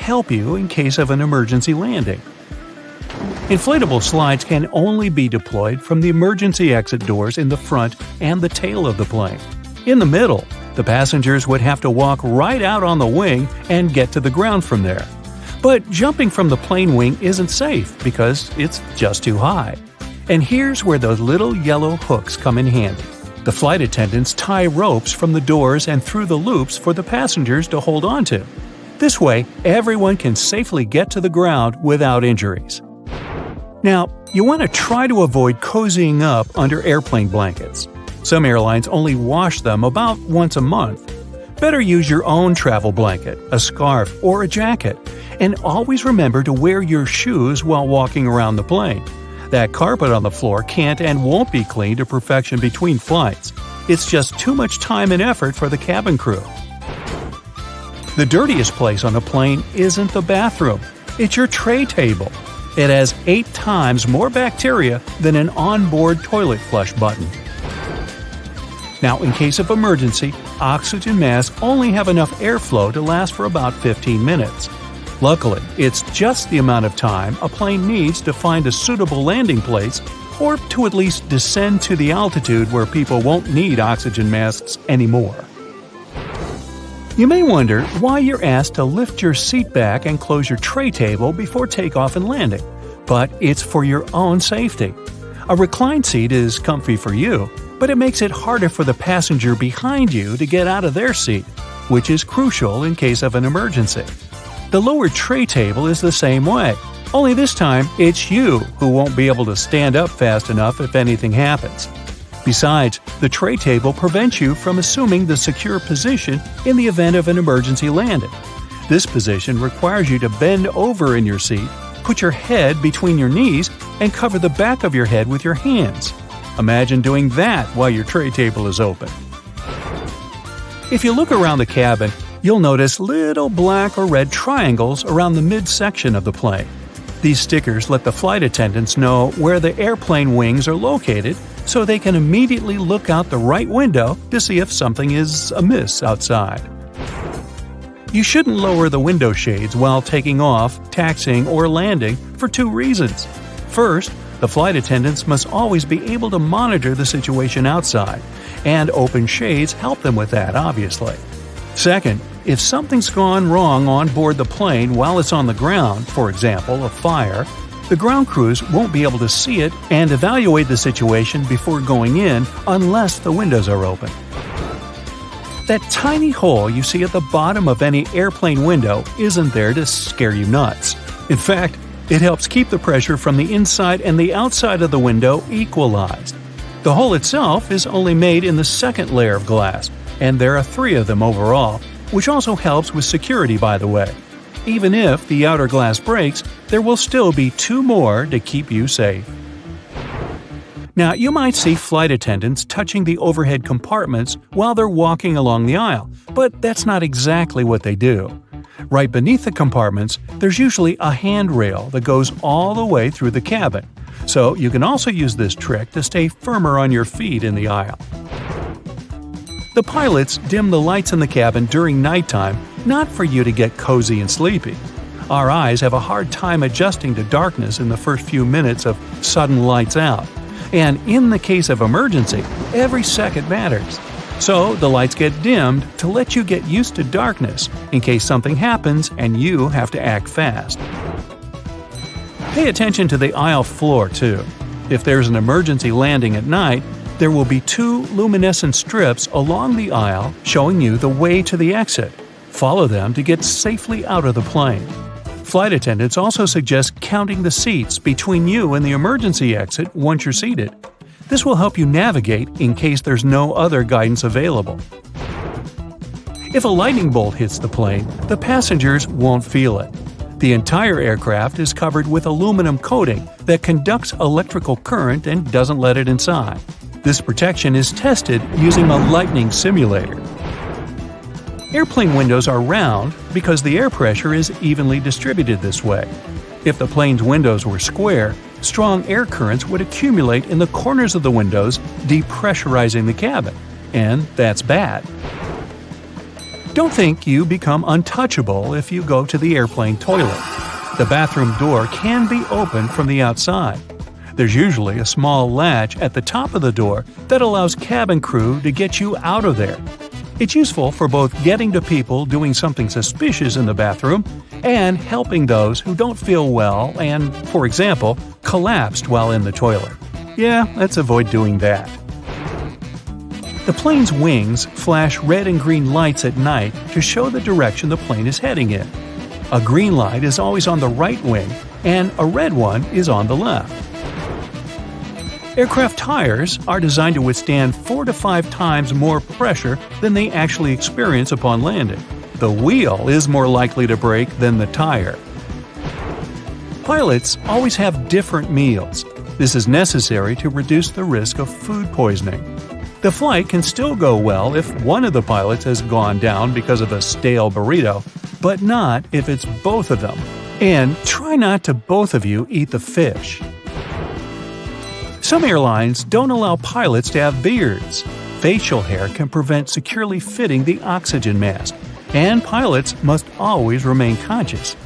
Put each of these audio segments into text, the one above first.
help you in case of an emergency landing. Inflatable slides can only be deployed from the emergency exit doors in the front and the tail of the plane. In the middle, the passengers would have to walk right out on the wing and get to the ground from there. But jumping from the plane wing isn't safe because it's just too high. And here's where those little yellow hooks come in handy. The flight attendants tie ropes from the doors and through the loops for the passengers to hold onto. This way, everyone can safely get to the ground without injuries. Now, you want to try to avoid cozying up under airplane blankets. Some airlines only wash them about once a month. Better use your own travel blanket, a scarf, or a jacket. And always remember to wear your shoes while walking around the plane. That carpet on the floor can't and won't be cleaned to perfection between flights. It's just too much time and effort for the cabin crew. The dirtiest place on a plane isn't the bathroom. It's your tray table. It has 8 times more bacteria than an onboard toilet flush button. Now, in case of emergency, oxygen masks only have enough airflow to last for about 15 minutes. Luckily, it's just the amount of time a plane needs to find a suitable landing place or to at least descend to the altitude where people won't need oxygen masks anymore. You may wonder why you're asked to lift your seat back and close your tray table before takeoff and landing, but it's for your own safety. A reclined seat is comfy for you, but it makes it harder for the passenger behind you to get out of their seat, which is crucial in case of an emergency. The lower tray table is the same way, only this time it's you who won't be able to stand up fast enough if anything happens. Besides, the tray table prevents you from assuming the secure position in the event of an emergency landing. This position requires you to bend over in your seat, put your head between your knees, and cover the back of your head with your hands. Imagine doing that while your tray table is open. If you look around the cabin, you'll notice little black or red triangles around the midsection of the plane. These stickers let the flight attendants know where the airplane wings are located so they can immediately look out the right window to see if something is amiss outside. You shouldn't lower the window shades while taking off, taxiing, or landing for 2 reasons. First, the flight attendants must always be able to monitor the situation outside, and open shades help them with that, obviously. Second, if something's gone wrong on board the plane while it's on the ground, for example, a fire, the ground crews won't be able to see it and evaluate the situation before going in unless the windows are open. That tiny hole you see at the bottom of any airplane window isn't there to scare you nuts. In fact, it helps keep the pressure from the inside and the outside of the window equalized. The hole itself is only made in the second layer of glass, and there are 3 of them overall, which also helps with security, by the way. Even if the outer glass breaks, there will still be 2 more to keep you safe. Now, you might see flight attendants touching the overhead compartments while they're walking along the aisle, but that's not exactly what they do. Right beneath the compartments, there's usually a handrail that goes all the way through the cabin, so you can also use this trick to stay firmer on your feet in the aisle. The pilots dim the lights in the cabin during nighttime, not for you to get cozy and sleepy. Our eyes have a hard time adjusting to darkness in the first few minutes of sudden lights out. And in the case of emergency, every second matters. So the lights get dimmed to let you get used to darkness in case something happens and you have to act fast. Pay attention to the aisle floor too. If there's an emergency landing at night, there will be 2 luminescent strips along the aisle showing you the way to the exit. Follow them to get safely out of the plane. Flight attendants also suggest counting the seats between you and the emergency exit once you're seated. This will help you navigate in case there's no other guidance available. If a lightning bolt hits the plane, the passengers won't feel it. The entire aircraft is covered with aluminum coating that conducts electrical current and doesn't let it inside. This protection is tested using a lightning simulator. Airplane windows are round because the air pressure is evenly distributed this way. If the plane's windows were square, strong air currents would accumulate in the corners of the windows, depressurizing the cabin. And that's bad. Don't think you become untouchable if you go to the airplane toilet. The bathroom door can be opened from the outside. There's usually a small latch at the top of the door that allows cabin crew to get you out of there. It's useful for both getting to people doing something suspicious in the bathroom and helping those who don't feel well and, for example, collapsed while in the toilet. Yeah, let's avoid doing that. The plane's wings flash red and green lights at night to show the direction the plane is heading in. A green light is always on the right wing, and a red one is on the left. Aircraft tires are designed to withstand 4 to 5 times more pressure than they actually experience upon landing. The wheel is more likely to break than the tire. Pilots always have different meals. This is necessary to reduce the risk of food poisoning. The flight can still go well if one of the pilots has gone down because of a stale burrito, but not if it's both of them. And try not to both of you eat the fish. Some airlines don't allow pilots to have beards. Facial hair can prevent securely fitting the oxygen mask, and pilots must always remain conscious.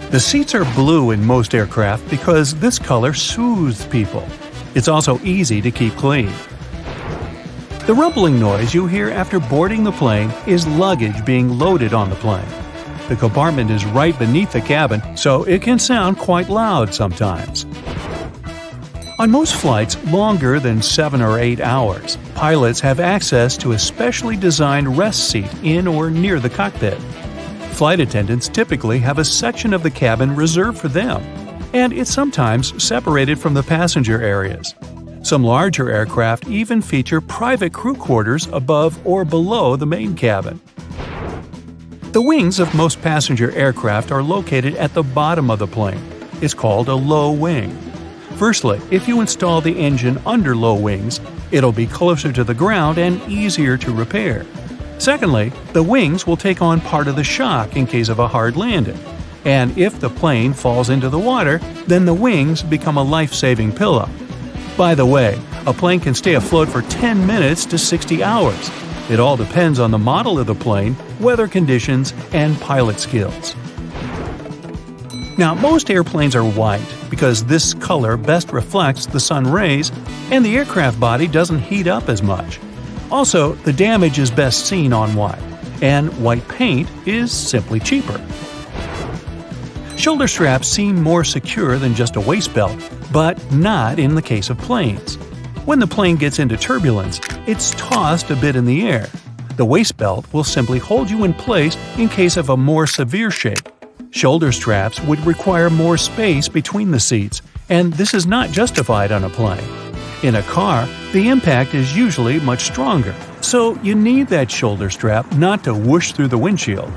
The seats are blue in most aircraft because this color soothes people. It's also easy to keep clean. The rumbling noise you hear after boarding the plane is luggage being loaded on the plane. The compartment is right beneath the cabin, so it can sound quite loud sometimes. On most flights longer than 7 or 8 hours, pilots have access to a specially designed rest seat in or near the cockpit. Flight attendants typically have a section of the cabin reserved for them, and it's sometimes separated from the passenger areas. Some larger aircraft even feature private crew quarters above or below the main cabin. The wings of most passenger aircraft are located at the bottom of the plane. It's called a low wing. Firstly, if you install the engine under low wings, it'll be closer to the ground and easier to repair. Secondly, the wings will take on part of the shock in case of a hard landing. And if the plane falls into the water, then the wings become a life-saving pillow. By the way, a plane can stay afloat for 10 minutes to 60 hours. It all depends on the model of the plane, weather conditions, and pilot skills. Now, most airplanes are white because this color best reflects the sun rays and the aircraft body doesn't heat up as much. Also, the damage is best seen on white, and white paint is simply cheaper. Shoulder straps seem more secure than just a waist belt, but not in the case of planes. When the plane gets into turbulence, it's tossed a bit in the air. The waist belt will simply hold you in place in case of a more severe shake. Shoulder straps would require more space between the seats, and this is not justified on a plane. In a car, the impact is usually much stronger, so you need that shoulder strap not to whoosh through the windshield.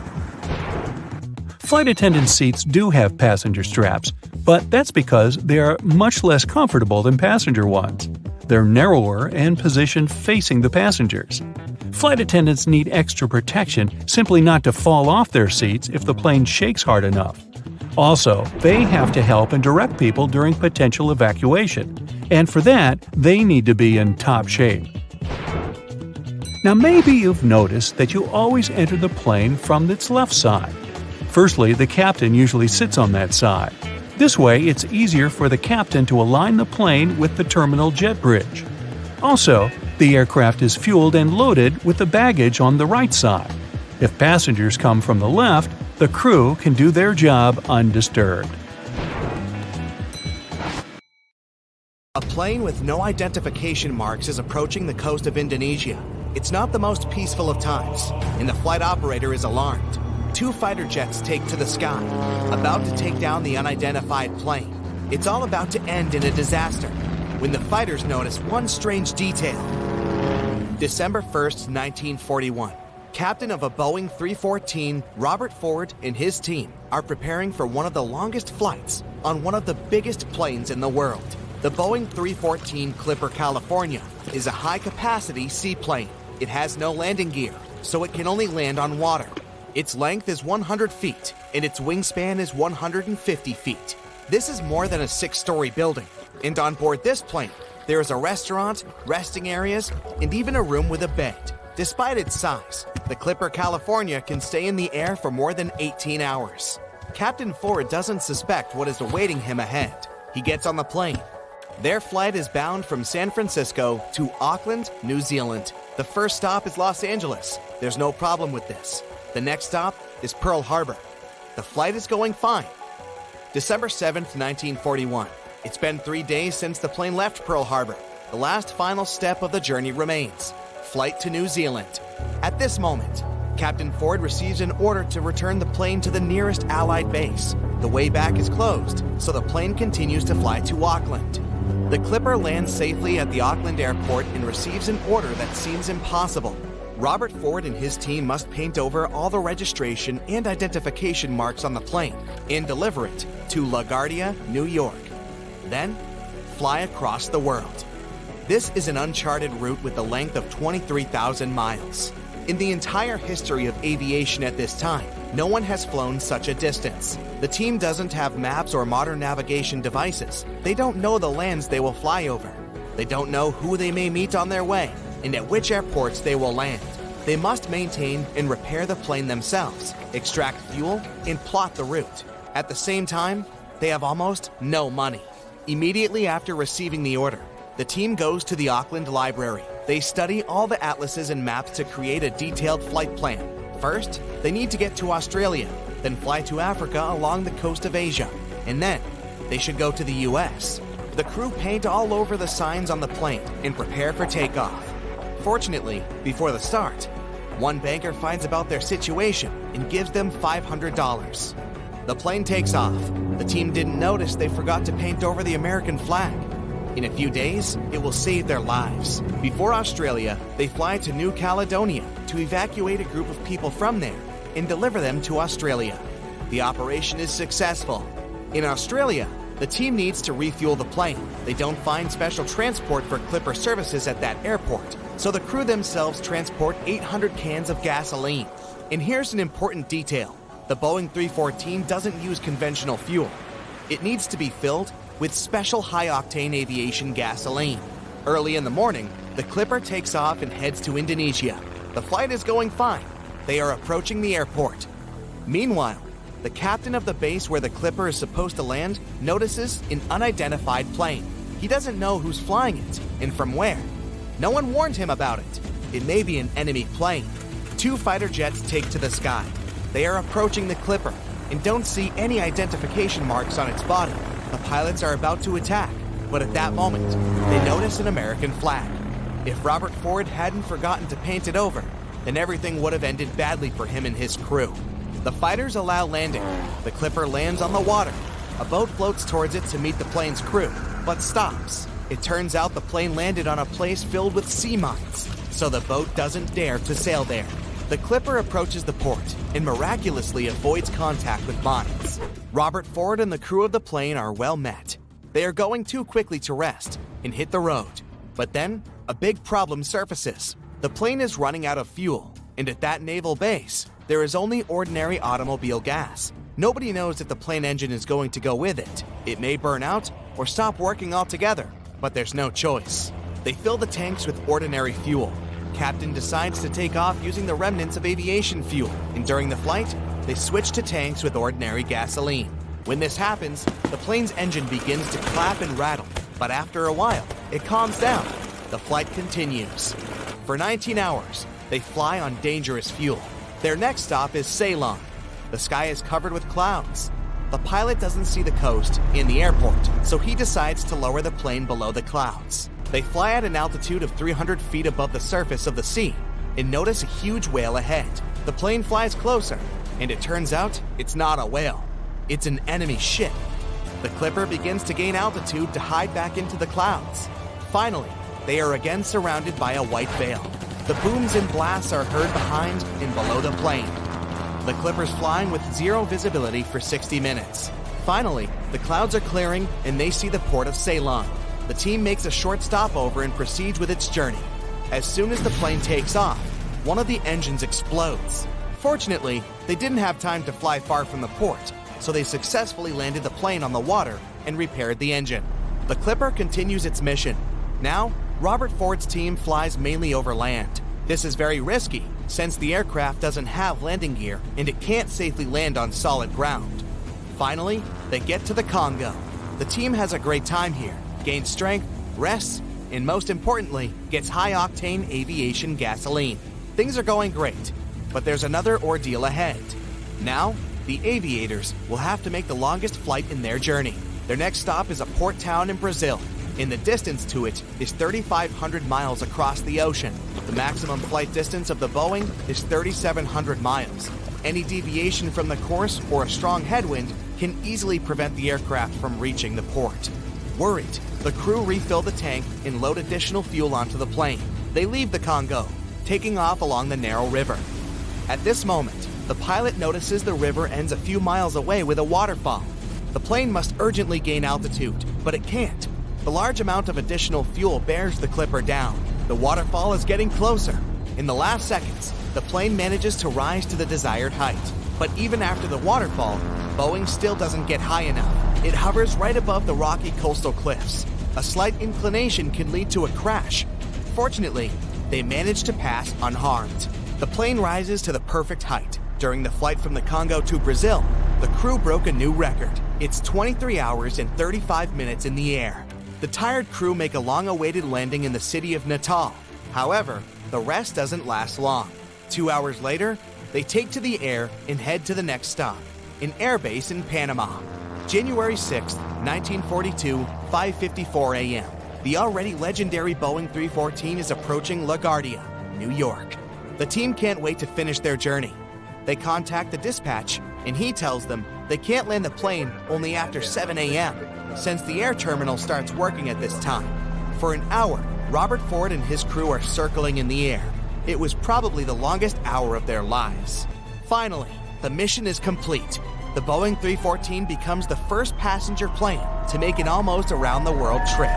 Flight attendant seats do have passenger straps, but that's because they are much less comfortable than passenger ones. They're narrower and positioned facing the passengers. Flight attendants need extra protection simply not to fall off their seats if the plane shakes hard enough. Also, they have to help and direct people during potential evacuation, and for that, they need to be in top shape. Now maybe you've noticed that you always enter the plane from its left side. Firstly, the captain usually sits on that side. This way, it's easier for the captain to align the plane with the terminal jet bridge. Also, the aircraft is fueled and loaded with the baggage on the right side. If passengers come from the left, the crew can do their job undisturbed. A plane with no identification marks is approaching the coast of Indonesia. It's not the most peaceful of times, and the flight operator is alarmed. 2 fighter jets take to the sky, about to take down the unidentified plane. It's all about to end in a disaster, when the fighters notice one strange detail. December 1st, 1941. Captain of a Boeing 314, Robert Ford and his team are preparing for one of the longest flights on one of the biggest planes in the world. The Boeing 314 Clipper California is a high-capacity seaplane. It has no landing gear, so it can only land on water. Its length is 100 feet, and its wingspan is 150 feet. This is more than a 6-story building, and on board this plane, there is a restaurant, resting areas, and even a room with a bed. Despite its size, The Clipper California can stay in the air for more than 18 hours. Captain Ford doesn't suspect what is awaiting him ahead. He gets on the plane. Their flight is bound from San Francisco to Auckland, New Zealand. The first stop is Los Angeles. There's no problem with this. The next stop is Pearl Harbor. The flight is going fine. December 7th, 1941. It's been 3 days since the plane left Pearl Harbor. The last final step of the journey remains: flight to New Zealand. At this moment, Captain Ford receives an order to return the plane to the nearest Allied base. The way back is closed, so the plane continues to fly to Auckland. The Clipper lands safely at the Auckland airport and receives an order that seems impossible. Robert Ford and his team must paint over all the registration and identification marks on the plane and deliver it to LaGuardia, New York. Then, fly across the world. This is an uncharted route with a length of 23,000 miles. In the entire history of aviation at this time, no one has flown such a distance. The team doesn't have maps or modern navigation devices. They don't know the lands they will fly over. They don't know who they may meet on their way and at which airports they will land. They must maintain and repair the plane themselves, extract fuel, and plot the route. At the same time, they have almost no money. Immediately after receiving the order, the team goes to the Auckland Library. They study all the atlases and maps to create a detailed flight plan. First, they need to get to Australia, then fly to Africa along the coast of Asia, and then they should go to the US. The crew paint all over the signs on the plane and prepare for takeoff. Fortunately, before the start, one banker finds about their situation and gives them $500. The plane takes off. The team didn't notice they forgot to paint over the American flag. In a few days, it will save their lives. Before Australia, they fly to New Caledonia to evacuate a group of people from there and deliver them to Australia. The operation is successful. In Australia, the team needs to refuel the plane. They don't find special transport for Clipper services at that airport, so the crew themselves transport 800 cans of gasoline. And here's an important detail. The Boeing 314 doesn't use conventional fuel. It needs to be filled with special high-octane aviation gasoline. Early in the morning, the Clipper takes off and heads to Indonesia. The flight is going fine. They are approaching the airport. Meanwhile, the captain of the base where the Clipper is supposed to land notices an unidentified plane. He doesn't know who's flying it and from where. No one warned him about it. It may be an enemy plane. 2 fighter jets take to the sky. They are approaching the Clipper and don't see any identification marks on its body. The pilots are about to attack, but at that moment, they notice an American flag. If Robert Ford hadn't forgotten to paint it over, then everything would have ended badly for him and his crew. The fighters allow landing. The Clipper lands on the water. A boat floats towards it to meet the plane's crew, but stops. It turns out the plane landed on a place filled with sea mines, so the boat doesn't dare to sail there. The Clipper approaches the port and miraculously avoids contact with mines. Robert Ford and the crew of the plane are well met. They are going too quickly to rest and hit the road. But then, a big problem surfaces. The plane is running out of fuel, and at that naval base, there is only ordinary automobile gas. Nobody knows if the plane engine is going to go with it. It may burn out or stop working altogether, but there's no choice. They fill the tanks with ordinary fuel. Captain decides to take off using the remnants of aviation fuel, and during the flight, they switch to tanks with ordinary gasoline. When this happens, the plane's engine begins to clap and rattle, but after a while, it calms down. The flight continues. For 19 hours, they fly on dangerous fuel. Their next stop is Ceylon. The sky is covered with clouds. The pilot doesn't see the coast in the airport, so he decides to lower the plane below the clouds. They fly at an altitude of 300 feet above the surface of the sea and notice a huge whale ahead. The plane flies closer, and it turns out it's not a whale. It's an enemy ship. The Clipper begins to gain altitude to hide back into the clouds. Finally, they are again surrounded by a white veil. The booms and blasts are heard behind and below the plane. The Clipper's flying with zero visibility for 60 minutes. Finally, the clouds are clearing and they see the port of Ceylon. The team makes a short stopover and proceeds with its journey. As soon as the plane takes off, one of the engines explodes. Fortunately, they didn't have time to fly far from the port, so they successfully landed the plane on the water and repaired the engine. The Clipper continues its mission. Now, Robert Ford's team flies mainly over land. This is very risky, since the aircraft doesn't have landing gear and it can't safely land on solid ground. Finally, they get to the Congo. The team has a great time here, gains strength, rests, and most importantly, gets high-octane aviation gasoline. Things are going great, but there's another ordeal ahead. Now, the aviators will have to make the longest flight in their journey. Their next stop is a port town in Brazil, and the distance to it is 3,500 miles across the ocean. The maximum flight distance of the Boeing is 3,700 miles. Any deviation from the course or a strong headwind can easily prevent the aircraft from reaching the port. Worried, the crew refill the tank and load additional fuel onto the plane. They leave the Congo, taking off along the narrow river. At this moment, the pilot notices the river ends a few miles away with a waterfall. The plane must urgently gain altitude, but it can't. The large amount of additional fuel bears the clipper down. The waterfall is getting closer. In the last seconds, the plane manages to rise to the desired height. But even after the waterfall, Boeing still doesn't get high enough. It hovers right above the rocky coastal cliffs. A slight inclination can lead to a crash. Fortunately, they manage to pass unharmed. The plane rises to the perfect height. During the flight from the Congo to Brazil, the crew broke a new record. It's 23 hours and 35 minutes in the air. The tired crew make a long-awaited landing in the city of Natal. However, the rest doesn't last long. 2 hours later, they take to the air and head to the next stop, an airbase in Panama. January 6, 1942, 5:54 a.m. The already legendary Boeing 314 is approaching LaGuardia, New York. The team can't wait to finish their journey. They contact the dispatch, and he tells them they can't land the plane only after 7 a.m., since the air terminal starts working at this time. For an hour, Robert Ford and his crew are circling in the air. It was probably the longest hour of their lives. Finally, the mission is complete. The Boeing 314 becomes the first passenger plane to make an almost around-the-world trip.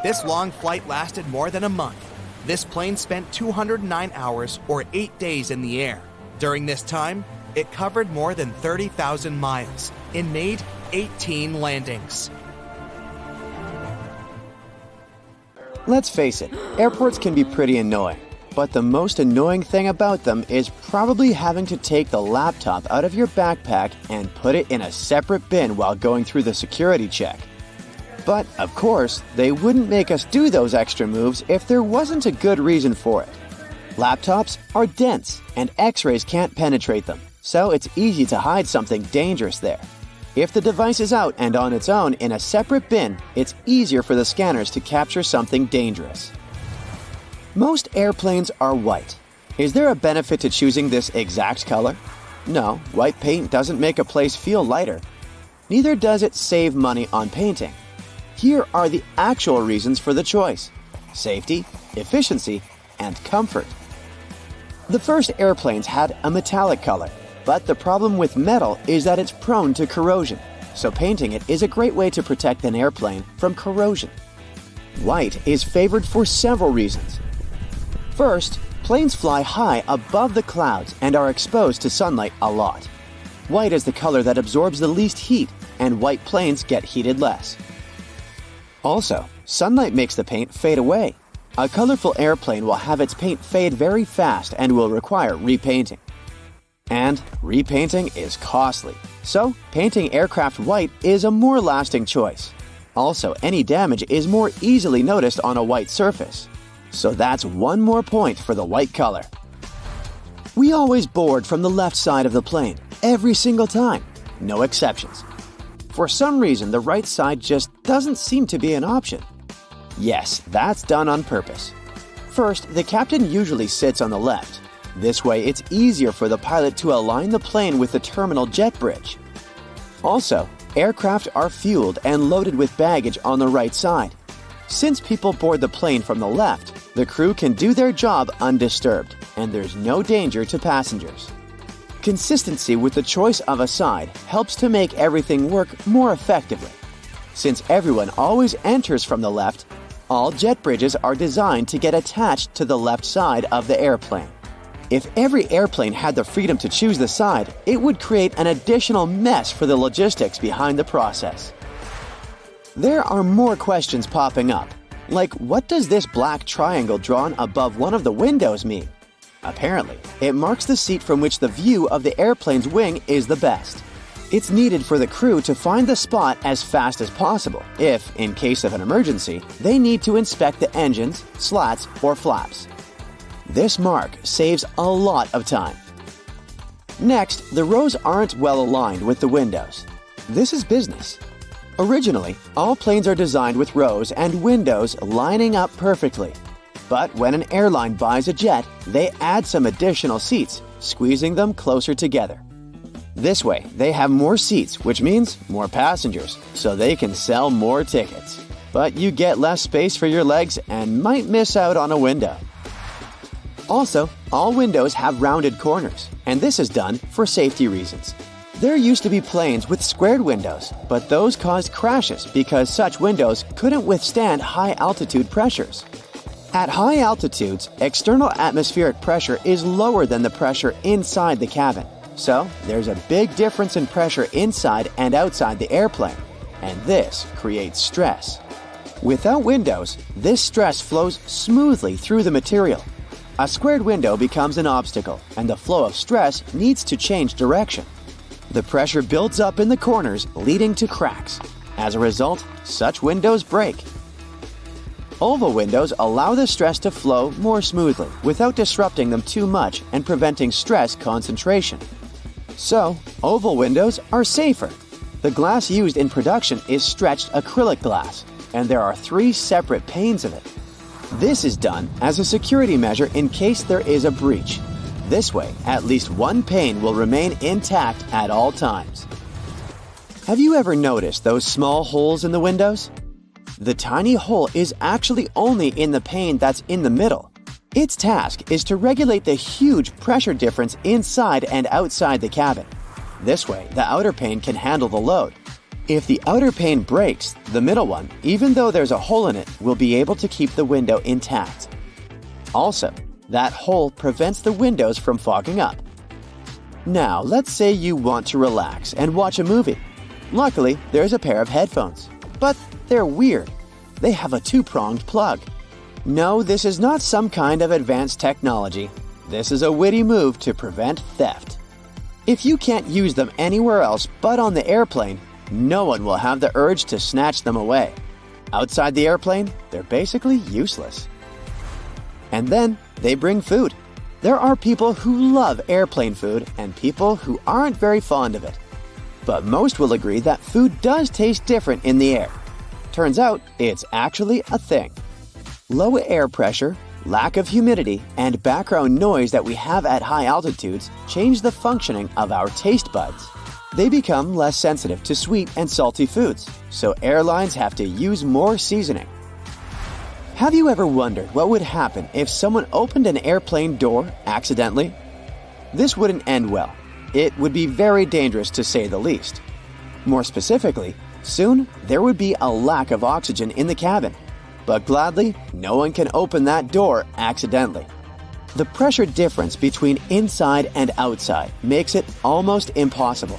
This long flight lasted more than a month. This plane spent 209 hours or 8 days in the air. During this time, it covered more than 30,000 miles and made 18 landings. Let's face it, airports can be pretty annoying. But the most annoying thing about them is probably having to take the laptop out of your backpack and put it in a separate bin while going through the security check. But, of course, they wouldn't make us do those extra moves if there wasn't a good reason for it. Laptops are dense, and X-rays can't penetrate them, so it's easy to hide something dangerous there. If the device is out and on its own in a separate bin, it's easier for the scanners to capture something dangerous. Most airplanes are white. Is there a benefit to choosing this exact color? No, white paint doesn't make a place feel lighter. Neither does it save money on painting. Here are the actual reasons for the choice: safety, efficiency, and comfort. The first airplanes had a metallic color, but the problem with metal is that it's prone to corrosion, so painting it is a great way to protect an airplane from corrosion. White is favored for several reasons. First, planes fly high above the clouds and are exposed to sunlight a lot. White is the color that absorbs the least heat, and white planes get heated less. Also, sunlight makes the paint fade away. A colorful airplane will have its paint fade very fast and will require repainting. And repainting is costly, so painting aircraft white is a more lasting choice. Also, any damage is more easily noticed on a white surface. So that's one more point for the white color. We always board from the left side of the plane, every single time, no exceptions. For some reason, the right side just doesn't seem to be an option. Yes, that's done on purpose. First, the captain usually sits on the left. This way, it's easier for the pilot to align the plane with the terminal jet bridge. Also, aircraft are fueled and loaded with baggage on the right side. Since people board the plane from the left, the crew can do their job undisturbed, and there's no danger to passengers. Consistency with the choice of a side helps to make everything work more effectively. Since everyone always enters from the left, all jet bridges are designed to get attached to the left side of the airplane. If every airplane had the freedom to choose the side, it would create an additional mess for the logistics behind the process. There are more questions popping up, like what does this black triangle drawn above one of the windows mean? Apparently, it marks the seat from which the view of the airplane's wing is the best. It's needed for the crew to find the spot as fast as possible if, in case of an emergency, they need to inspect the engines, slats, or flaps. This mark saves a lot of time. Next, the rows aren't well aligned with the windows. This is business. Originally, all planes are designed with rows and windows lining up perfectly. But when an airline buys a jet, they add some additional seats, squeezing them closer together. This way, they have more seats, which means more passengers, so they can sell more tickets. But you get less space for your legs and might miss out on a window. Also, all windows have rounded corners, and this is done for safety reasons. There used to be planes with squared windows, but those caused crashes because such windows couldn't withstand high-altitude pressures. At high altitudes, external atmospheric pressure is lower than the pressure inside the cabin. So, there's a big difference in pressure inside and outside the airplane, and this creates stress. Without windows, this stress flows smoothly through the material. A squared window becomes an obstacle, and the flow of stress needs to change direction. The pressure builds up in the corners, leading to cracks. As a result, such windows break. Oval windows allow the stress to flow more smoothly without disrupting them too much and preventing stress concentration. So, oval windows are safer. The glass used in production is stretched acrylic glass, and there are 3 separate panes of it. This is done as a security measure in case there is a breach. This way, at least one pane will remain intact at all times. Have you ever noticed those small holes in the windows? The tiny hole is actually only in the pane that's in the middle. Its task is to regulate the huge pressure difference inside and outside the cabin. This way, the outer pane can handle the load. If the outer pane breaks, the middle one, even though there's a hole in it, will be able to keep the window intact. Also, that hole prevents the windows from fogging up. Now, let's say you want to relax and watch a movie. Luckily, there's a pair of headphones. But they're weird. They have a 2-pronged plug. No, this is not some kind of advanced technology. This is a witty move to prevent theft. If you can't use them anywhere else but on the airplane, no one will have the urge to snatch them away. Outside the airplane, they're basically useless. And then they bring food. There are people who love airplane food and people who aren't very fond of it. But most will agree that food does taste different in the air. Turns out, it's actually a thing. Low air pressure, lack of humidity, and background noise that we have at high altitudes change the functioning of our taste buds. They become less sensitive to sweet and salty foods, so airlines have to use more seasoning. Have you ever wondered what would happen if someone opened an airplane door accidentally? This wouldn't end well. It would be very dangerous to say the least. More specifically, soon there would be a lack of oxygen in the cabin. But gladly, no one can open that door accidentally. The pressure difference between inside and outside makes it almost impossible.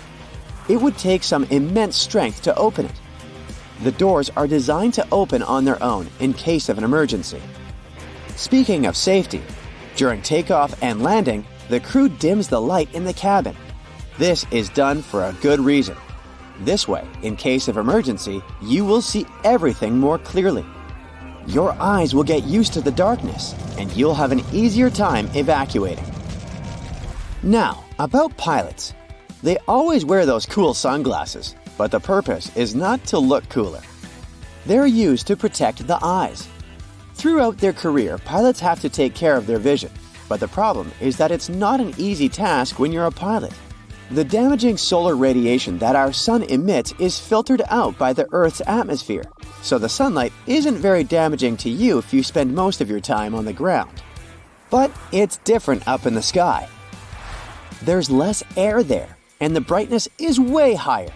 It would take some immense strength to open it. The doors are designed to open on their own in case of an emergency. Speaking of safety, during takeoff and landing, the crew dims the light in the cabin. This is done for a good reason. This way, in case of emergency, you will see everything more clearly. Your eyes will get used to the darkness, and you'll have an easier time evacuating. Now, about pilots. They always wear those cool sunglasses, but the purpose is not to look cooler. They're used to protect the eyes. Throughout their career, pilots have to take care of their vision, but the problem is that it's not an easy task when you're a pilot. The damaging solar radiation that our sun emits is filtered out by the Earth's atmosphere, so the sunlight isn't very damaging to you if you spend most of your time on the ground. But it's different up in the sky. There's less air there, and the brightness is way higher.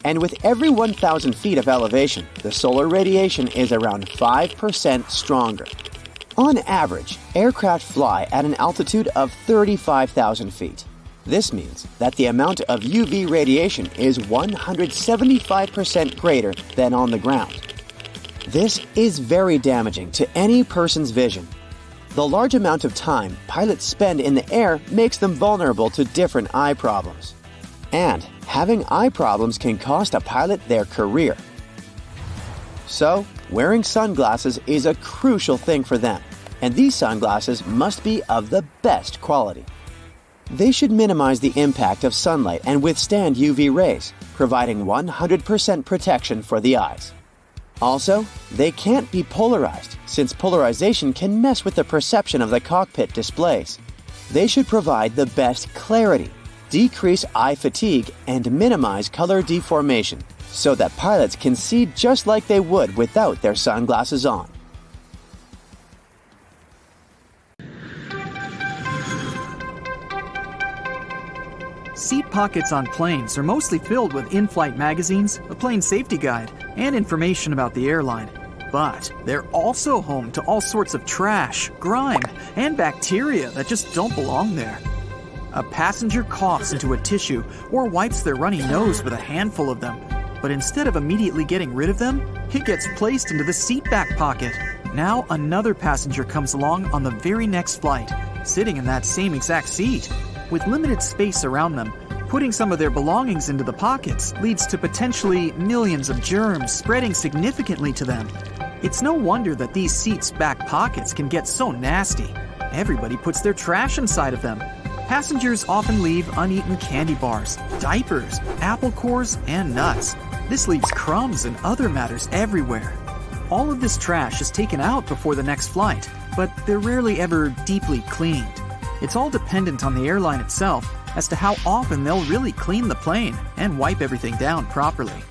And with every 1,000 feet of elevation, the solar radiation is around 5% stronger. On average, aircraft fly at an altitude of 35,000 feet. This means that the amount of UV radiation is 175% greater than on the ground. This is very damaging to any person's vision. The large amount of time pilots spend in the air makes them vulnerable to different eye problems. And having eye problems can cost a pilot their career. So, wearing sunglasses is a crucial thing for them, and these sunglasses must be of the best quality. They should minimize the impact of sunlight and withstand UV rays, providing 100% protection for the eyes. Also, they can't be polarized, since polarization can mess with the perception of the cockpit displays. They should provide the best clarity, decrease eye fatigue, and minimize color deformation, so that pilots can see just like they would without their sunglasses on. Seat pockets on planes are mostly filled with in-flight magazines, a plane safety guide, and information about the airline. But they're also home to all sorts of trash, grime, and bacteria that just don't belong there. A passenger coughs into a tissue or wipes their runny nose with a handful of them. But instead of immediately getting rid of them, it gets placed into the seat back pocket. Now another passenger comes along on the very next flight, sitting in that same exact seat. With limited space around them, putting some of their belongings into the pockets leads to potentially millions of germs spreading significantly to them. It's no wonder that these seats' back pockets can get so nasty. Everybody puts their trash inside of them. Passengers often leave uneaten candy bars, diapers, apple cores, and nuts. This leaves crumbs and other matters everywhere. All of this trash is taken out before the next flight, but they're rarely ever deeply cleaned. It's all dependent on the airline itself as to how often they'll really clean the plane and wipe everything down properly.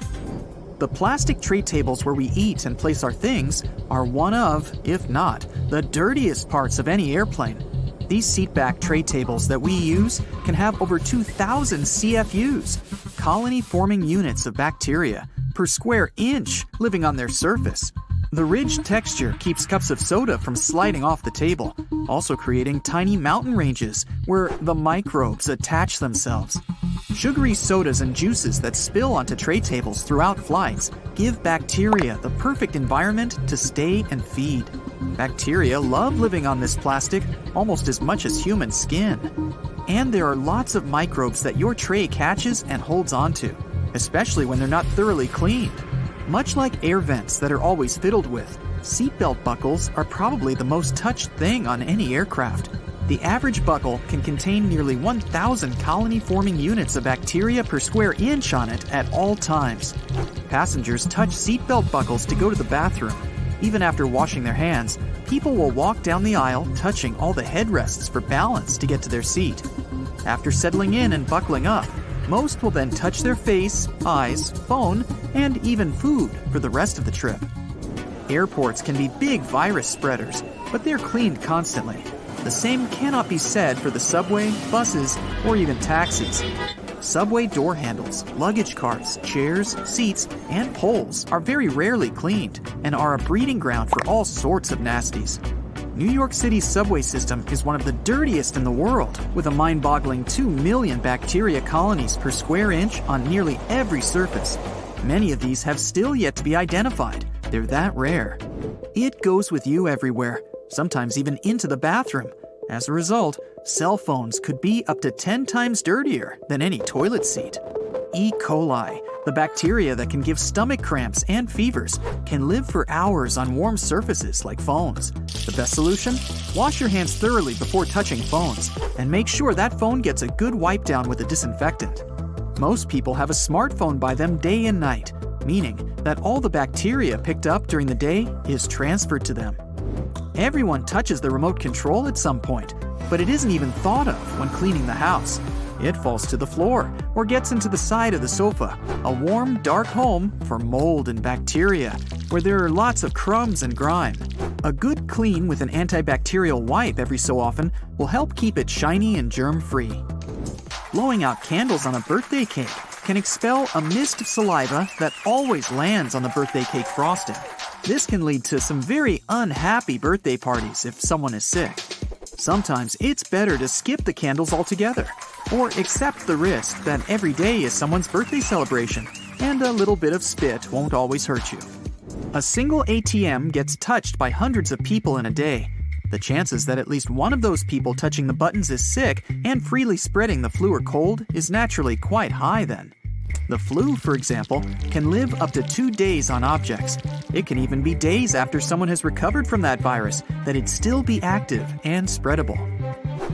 The plastic tray tables where we eat and place our things are one of, if not, the dirtiest parts of any airplane. These seatback tray tables that we use can have over 2,000 CFUs, colony-forming units of bacteria, per square inch living on their surface. The ridged texture keeps cups of soda from sliding off the table, also creating tiny mountain ranges where the microbes attach themselves. Sugary sodas and juices that spill onto tray tables throughout flights give bacteria the perfect environment to stay and feed. Bacteria love living on this plastic almost as much as human skin. And there are lots of microbes that your tray catches and holds onto, especially when they're not thoroughly cleaned. Much like air vents that are always fiddled with, seatbelt buckles are probably the most touched thing on any aircraft. The average buckle can contain nearly 1,000 colony-forming units of bacteria per square inch on it at all times. Passengers touch seatbelt buckles to go to the bathroom. Even after washing their hands, people will walk down the aisle touching all the headrests for balance to get to their seat. After settling in and buckling up, most will then touch their face, eyes, phone, and even food for the rest of the trip. Airports can be big virus spreaders, but they're cleaned constantly. The same cannot be said for the subway, buses, or even taxis. Subway door handles, luggage carts, chairs, seats, and poles are very rarely cleaned and are a breeding ground for all sorts of nasties. New York City's subway system is one of the dirtiest in the world, with a mind-boggling 2 million bacteria colonies per square inch on nearly every surface. Many of these have still yet to be identified. They're that rare. It goes with you everywhere, sometimes even into the bathroom. As a result, cell phones could be up to 10 times dirtier than any toilet seat. E. coli, the bacteria that can give stomach cramps and fevers, can live for hours on warm surfaces like phones. The best solution? Wash your hands thoroughly before touching phones, and make sure that phone gets a good wipe down with a disinfectant. Most people have a smartphone by them day and night, meaning that all the bacteria picked up during the day is transferred to them. Everyone touches the remote control at some point, but it isn't even thought of when cleaning the house. It falls to the floor or gets into the side of the sofa, a warm, dark home for mold and bacteria, where there are lots of crumbs and grime. A good clean with an antibacterial wipe every so often will help keep it shiny and germ-free. Blowing out candles on a birthday cake can expel a mist of saliva that always lands on the birthday cake frosting. This can lead to some very unhappy birthday parties if someone is sick. Sometimes it's better to skip the candles altogether, or accept the risk that every day is someone's birthday celebration, and a little bit of spit won't always hurt you. A single ATM gets touched by hundreds of people in a day. The chances that at least one of those people touching the buttons is sick and freely spreading the flu or cold is naturally quite high then. The flu, for example, can live up to 2 days on objects. It can even be days after someone has recovered from that virus that it'd still be active and spreadable.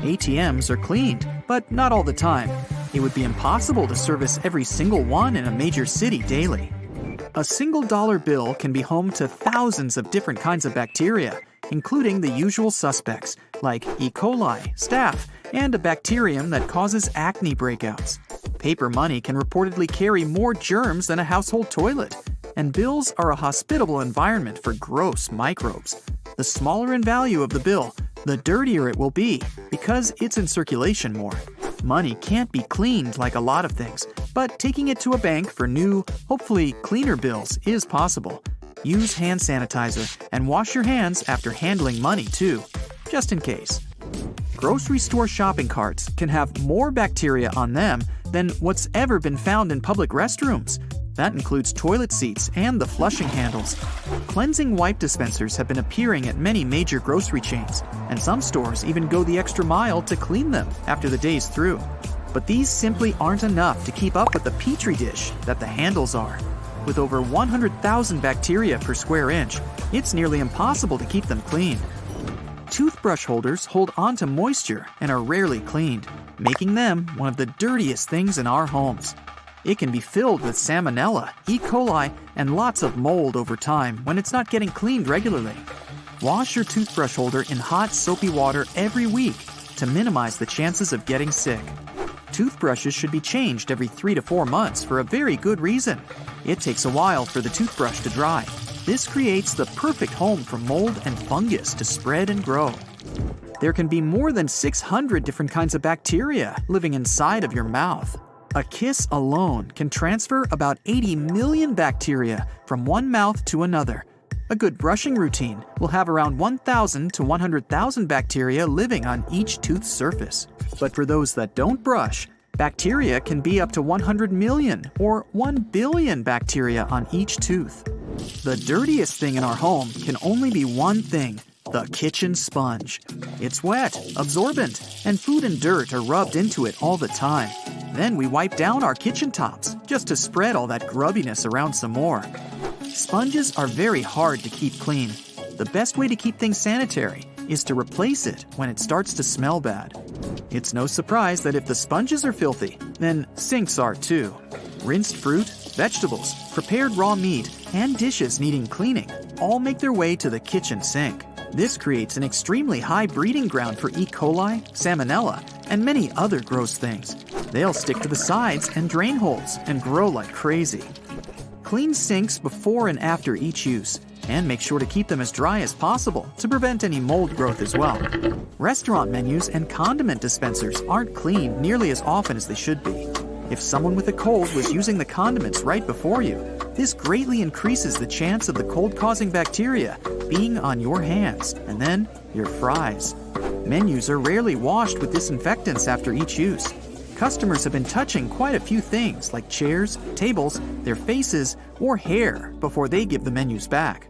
ATMs are cleaned, but not all the time. It would be impossible to service every single one in a major city daily. A single dollar bill can be home to thousands of different kinds of bacteria, including the usual suspects like E. coli, staph, and a bacterium that causes acne breakouts. Paper money can reportedly carry more germs than a household toilet, and bills are a hospitable environment for gross microbes. The smaller in value of the bill, the dirtier it will be because it's in circulation more. Money can't be cleaned like a lot of things, but taking it to a bank for new, hopefully cleaner bills is possible. Use hand sanitizer and wash your hands after handling money too, just in case. Grocery store shopping carts can have more bacteria on them than what's ever been found in public restrooms. That includes toilet seats and the flushing handles. Cleansing wipe dispensers have been appearing at many major grocery chains, and some stores even go the extra mile to clean them after the day's through. But these simply aren't enough to keep up with the petri dish that the handles are. With over 100,000 bacteria per square inch, it's nearly impossible to keep them clean. Toothbrush holders hold onto moisture and are rarely cleaned, making them one of the dirtiest things in our homes. It can be filled with salmonella, E. coli, and lots of mold over time when it's not getting cleaned regularly. Wash your toothbrush holder in hot, soapy water every week to minimize the chances of getting sick. Toothbrushes should be changed every 3 to 4 months for a very good reason. It takes a while for the toothbrush to dry. This creates the perfect home for mold and fungus to spread and grow. There can be more than 600 different kinds of bacteria living inside of your mouth. A kiss alone can transfer about 80 million bacteria from one mouth to another. A good brushing routine will have around 1,000 to 100,000 bacteria living on each tooth's surface. But for those that don't brush, bacteria can be up to 100 million or 1 billion bacteria on each tooth. The dirtiest thing in our home can only be one thing: the kitchen sponge. It's wet, absorbent, and food and dirt are rubbed into it all the time. Then we wipe down our kitchen tops just to spread all that grubbiness around some more. Sponges are very hard to keep clean. The best way to keep things sanitary is to replace it when it starts to smell bad. It's no surprise that if the sponges are filthy, then sinks are too. Rinsed fruit, vegetables, prepared raw meat, and dishes needing cleaning all make their way to the kitchen sink. This creates an extremely high breeding ground for E. coli, salmonella, and many other gross things. They'll stick to the sides and drain holes and grow like crazy. Clean sinks before and after each use, and make sure to keep them as dry as possible to prevent any mold growth as well. Restaurant menus and condiment dispensers aren't cleaned nearly as often as they should be. If someone with a cold was using the condiments right before you, this greatly increases the chance of the cold-causing bacteria being on your hands and then your fries. Menus are rarely washed with disinfectants after each use. Customers have been touching quite a few things like chairs, tables, their faces, or hair before they give the menus back.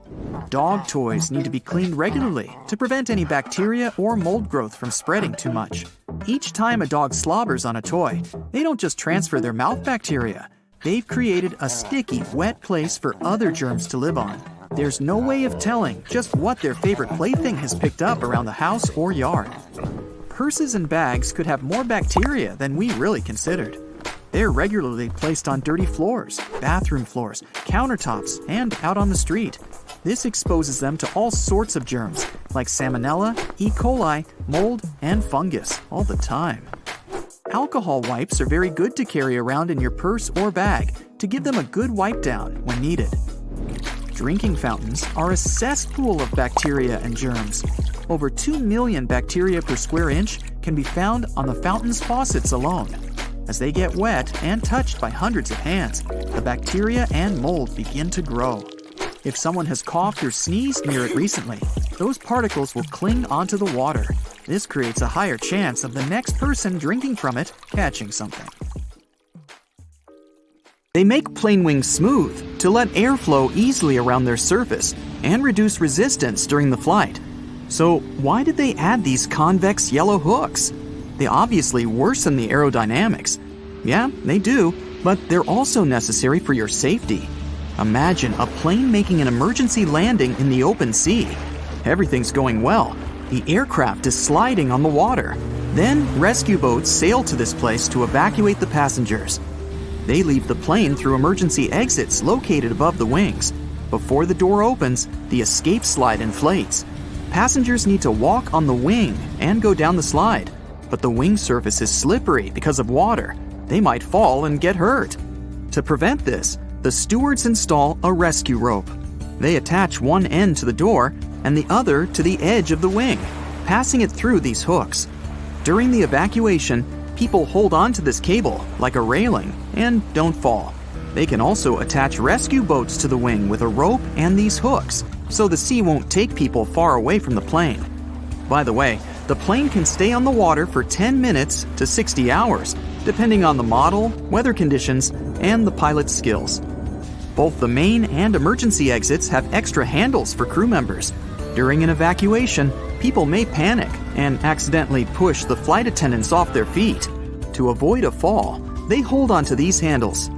Dog toys need to be cleaned regularly to prevent any bacteria or mold growth from spreading too much. Each time a dog slobbers on a toy, they don't just transfer their mouth bacteria. They've created a sticky, wet place for other germs to live on. There's no way of telling just what their favorite plaything has picked up around the house or yard. Purses and bags could have more bacteria than we really considered. They're regularly placed on dirty floors, bathroom floors, countertops, and out on the street. This exposes them to all sorts of germs, like salmonella, E. coli, mold, and fungus, all the time. Alcohol wipes are very good to carry around in your purse or bag to give them a good wipe down when needed. Drinking fountains are a cesspool of bacteria and germs. Over 2 million bacteria per square inch can be found on the fountain's faucets alone. As they get wet and touched by hundreds of hands, the bacteria and mold begin to grow. If someone has coughed or sneezed near it recently, those particles will cling onto the water. This creates a higher chance of the next person drinking from it catching something. They make plane wings smooth to let air flow easily around their surface and reduce resistance during the flight. So why did they add these convex yellow hooks? They obviously worsen the aerodynamics. Yeah, they do, but they're also necessary for your safety. Imagine a plane making an emergency landing in the open sea. Everything's going well. The aircraft is sliding on the water. Then rescue boats sail to this place to evacuate the passengers. They leave the plane through emergency exits located above the wings. Before the door opens, the escape slide inflates. Passengers need to walk on the wing and go down the slide, but the wing surface is slippery because of water. They might fall and get hurt. To prevent this, the stewards install a rescue rope. They attach one end to the door and the other to the edge of the wing, passing it through these hooks. During the evacuation, people hold on to this cable like a railing and don't fall. They can also attach rescue boats to the wing with a rope and these hooks, so the sea won't take people far away from the plane. By the way, the plane can stay on the water for 10 minutes to 60 hours, depending on the model, weather conditions, and the pilot's skills. Both the main and emergency exits have extra handles for crew members. During an evacuation, people may panic and accidentally push the flight attendants off their feet. To avoid a fall, they hold onto these handles.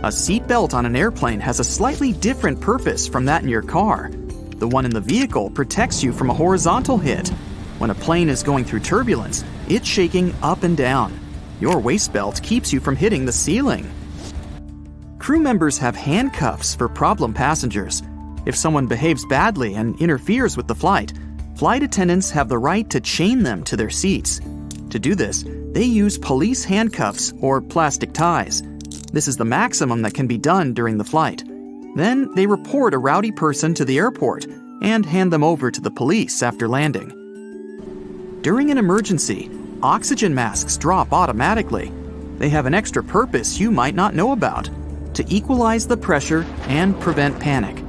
A seat belt on an airplane has a slightly different purpose from that in your car. The one in the vehicle protects you from a horizontal hit. When a plane is going through turbulence, it's shaking up and down. Your waist belt keeps you from hitting the ceiling. Crew members have handcuffs for problem passengers. If someone behaves badly and interferes with the flight attendants have the right to chain them to their seats. To do this, they use police handcuffs or plastic ties. This is the maximum that can be done during the flight. Then they report a rowdy person to the airport and hand them over to the police after landing. During an emergency, oxygen masks drop automatically. They have an extra purpose you might not know about: to equalize the pressure and prevent panic.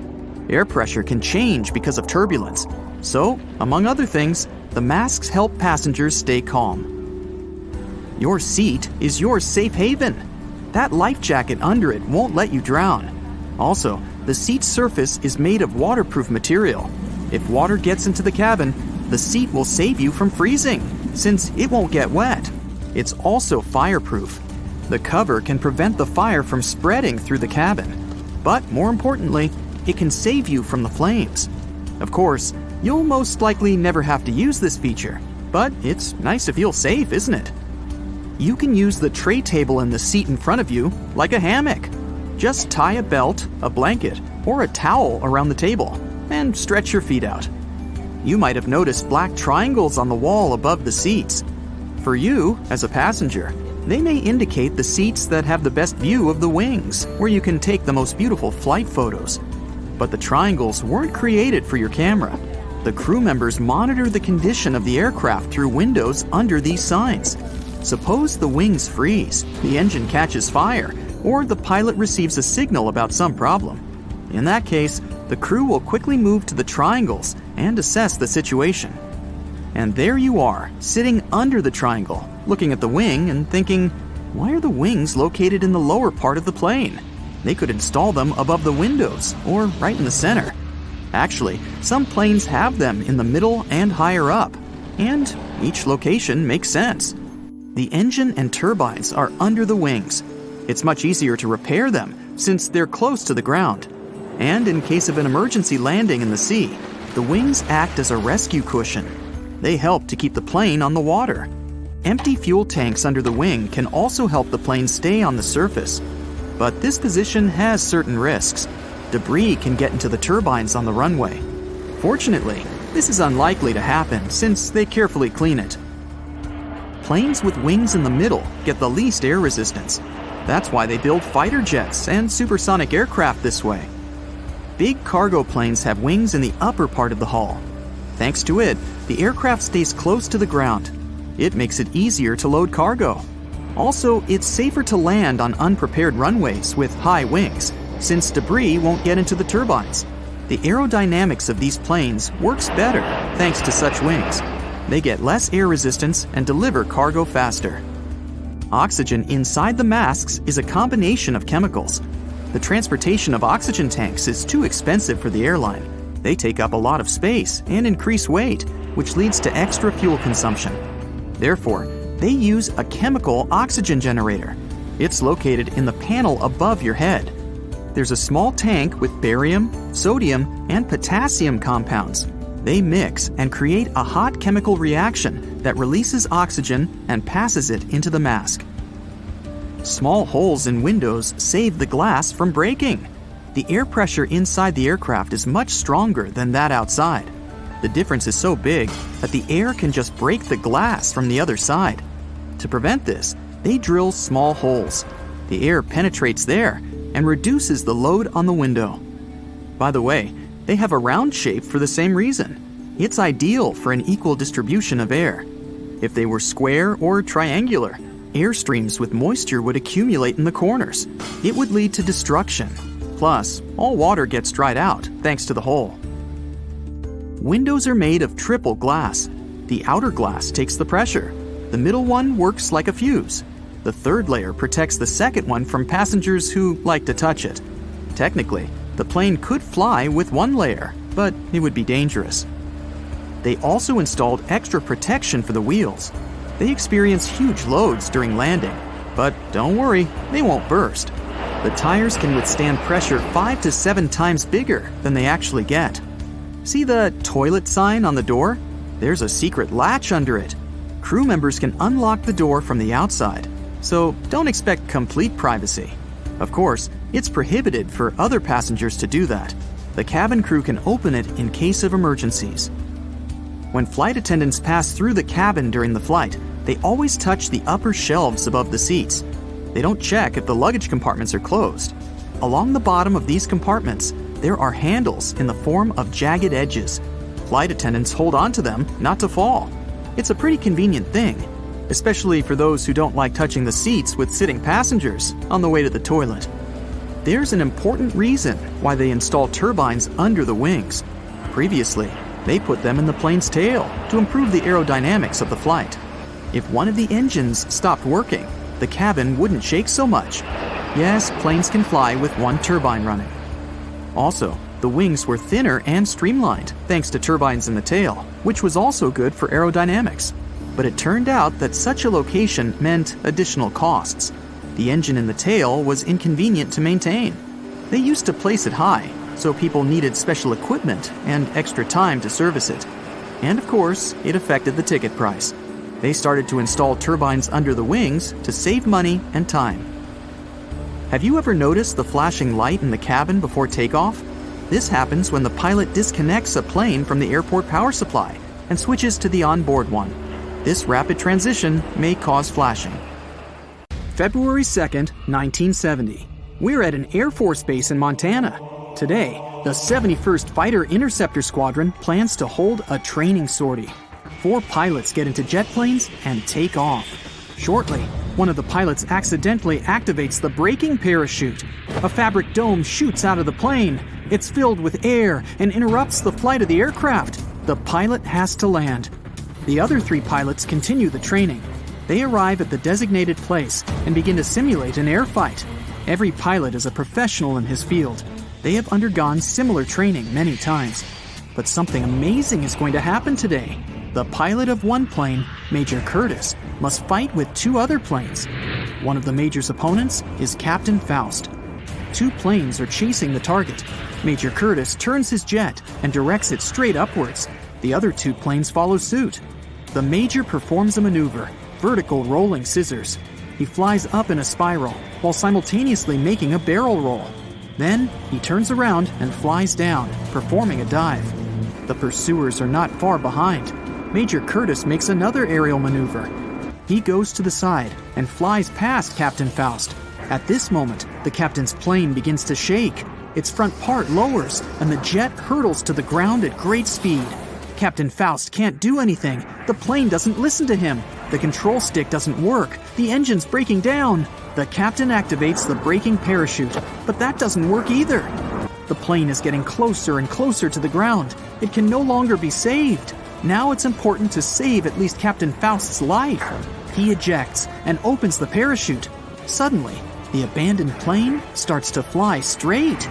Air pressure can change because of turbulence. So, among other things, the masks help passengers stay calm. Your seat is your safe haven. That life jacket under it won't let you drown. Also, the seat's surface is made of waterproof material. If water gets into the cabin, the seat will save you from freezing, since it won't get wet. It's also fireproof. The cover can prevent the fire from spreading through the cabin. But more importantly, it can save you from the flames. Of course, you'll most likely never have to use this feature, but it's nice to feel safe, isn't it? You can use the tray table in the seat in front of you like a hammock. Just tie a belt, a blanket, or a towel around the table and stretch your feet out. You might have noticed black triangles on the wall above the seats. For you, as a passenger, they may indicate the seats that have the best view of the wings, where you can take the most beautiful flight photos. But the triangles weren't created for your camera. The crew members monitor the condition of the aircraft through windows under these signs. Suppose the wings freeze, the engine catches fire, or the pilot receives a signal about some problem. In that case, the crew will quickly move to the triangles and assess the situation. And there you are, sitting under the triangle, looking at the wing and thinking, why are the wings located in the lower part of the plane? They could install them above the windows or right in the center. Actually, some planes have them in the middle and higher up, and each location makes sense. The engine and turbines are under the wings. It's much easier to repair them since they're close to the ground. And in case of an emergency landing in the sea, the wings act as a rescue cushion. They help to keep the plane on the water. Empty fuel tanks under the wing can also help the plane stay on the surface. But this position has certain risks. Debris can get into the turbines on the runway. Fortunately, this is unlikely to happen since they carefully clean it. Planes with wings in the middle get the least air resistance. That's why they build fighter jets and supersonic aircraft this way. Big cargo planes have wings in the upper part of the hull. Thanks to it, the aircraft stays close to the ground. It makes it easier to load cargo. Also, it's safer to land on unprepared runways with high wings, since debris won't get into the turbines. The aerodynamics of these planes works better thanks to such wings. They get less air resistance and deliver cargo faster. Oxygen inside the masks is a combination of chemicals. The transportation of oxygen tanks is too expensive for the airline. They take up a lot of space and increase weight, which leads to extra fuel consumption. Therefore, they use a chemical oxygen generator. It's located in the panel above your head. There's a small tank with barium, sodium, and potassium compounds. They mix and create a hot chemical reaction that releases oxygen and passes it into the mask. Small holes in windows save the glass from breaking. The air pressure inside the aircraft is much stronger than that outside. The difference is so big that the air can just break the glass from the other side. To prevent this, they drill small holes. The air penetrates there and reduces the load on the window. By the way, they have a round shape for the same reason. It's ideal for an equal distribution of air. If they were square or triangular, air streams with moisture would accumulate in the corners. It would lead to destruction. Plus, all water gets dried out thanks to the hole. Windows are made of triple glass. The outer glass takes the pressure. The middle one works like a fuse. The third layer protects the second one from passengers who like to touch it. Technically, the plane could fly with one layer, but it would be dangerous. They also installed extra protection for the wheels. They experience huge loads during landing, but don't worry, they won't burst. The tires can withstand pressure 5 to 7 times bigger than they actually get. See the toilet sign on the door? There's a secret latch under it. Crew members can unlock the door from the outside, so don't expect complete privacy. Of course, it's prohibited for other passengers to do that. The cabin crew can open it in case of emergencies. When flight attendants pass through the cabin during the flight, they always touch the upper shelves above the seats. They don't check if the luggage compartments are closed. Along the bottom of these compartments, there are handles in the form of jagged edges. Flight attendants hold on to them not to fall. It's a pretty convenient thing, especially for those who don't like touching the seats with sitting passengers on the way to the toilet. There's an important reason why they install turbines under the wings. Previously, they put them in the plane's tail to improve the aerodynamics of the flight. If one of the engines stopped working, the cabin wouldn't shake so much. Yes, planes can fly with one turbine running. Also, the wings were thinner and streamlined thanks to turbines in the tail, which was also good for aerodynamics. But it turned out that such a location meant additional costs. The engine in the tail was inconvenient to maintain. They used to place it high, so people needed special equipment and extra time to service it. And of course, it affected the ticket price. They started to install turbines under the wings to save money and time. Have you ever noticed the flashing light in the cabin before takeoff? This happens when the pilot disconnects a plane from the airport power supply and switches to the onboard one. This rapid transition may cause flashing. February 2nd, 1970. We're at an Air Force base in Montana. Today, the 71st Fighter Interceptor Squadron plans to hold a training sortie. 4 pilots get into jet planes and take off. Shortly, one of the pilots accidentally activates the braking parachute. A fabric dome shoots out of the plane. It's filled with air and interrupts the flight of the aircraft. The pilot has to land. The other 3 pilots continue the training. They arrive at the designated place and begin to simulate an air fight. Every pilot is a professional in his field. They have undergone similar training many times. But something amazing is going to happen today. The pilot of one plane, Major Curtis, must fight with 2 other planes. One of the Major's opponents is Captain Faust. 2 planes are chasing the target. Major Curtis turns his jet and directs it straight upwards. The other 2 planes follow suit. The Major performs a maneuver, vertical rolling scissors. He flies up in a spiral while simultaneously making a barrel roll. Then he turns around and flies down, performing a dive. The pursuers are not far behind. Major Curtis makes another aerial maneuver. He goes to the side and flies past Captain Faust. At this moment, the captain's plane begins to shake. Its front part lowers, and the jet hurtles to the ground at great speed. Captain Faust can't do anything. The plane doesn't listen to him. The control stick doesn't work. The engine's breaking down. The captain activates the braking parachute, but that doesn't work either. The plane is getting closer and closer to the ground. It can no longer be saved. Now it's important to save at least Captain Faust's life. He ejects and opens the parachute. Suddenly, the abandoned plane starts to fly straight.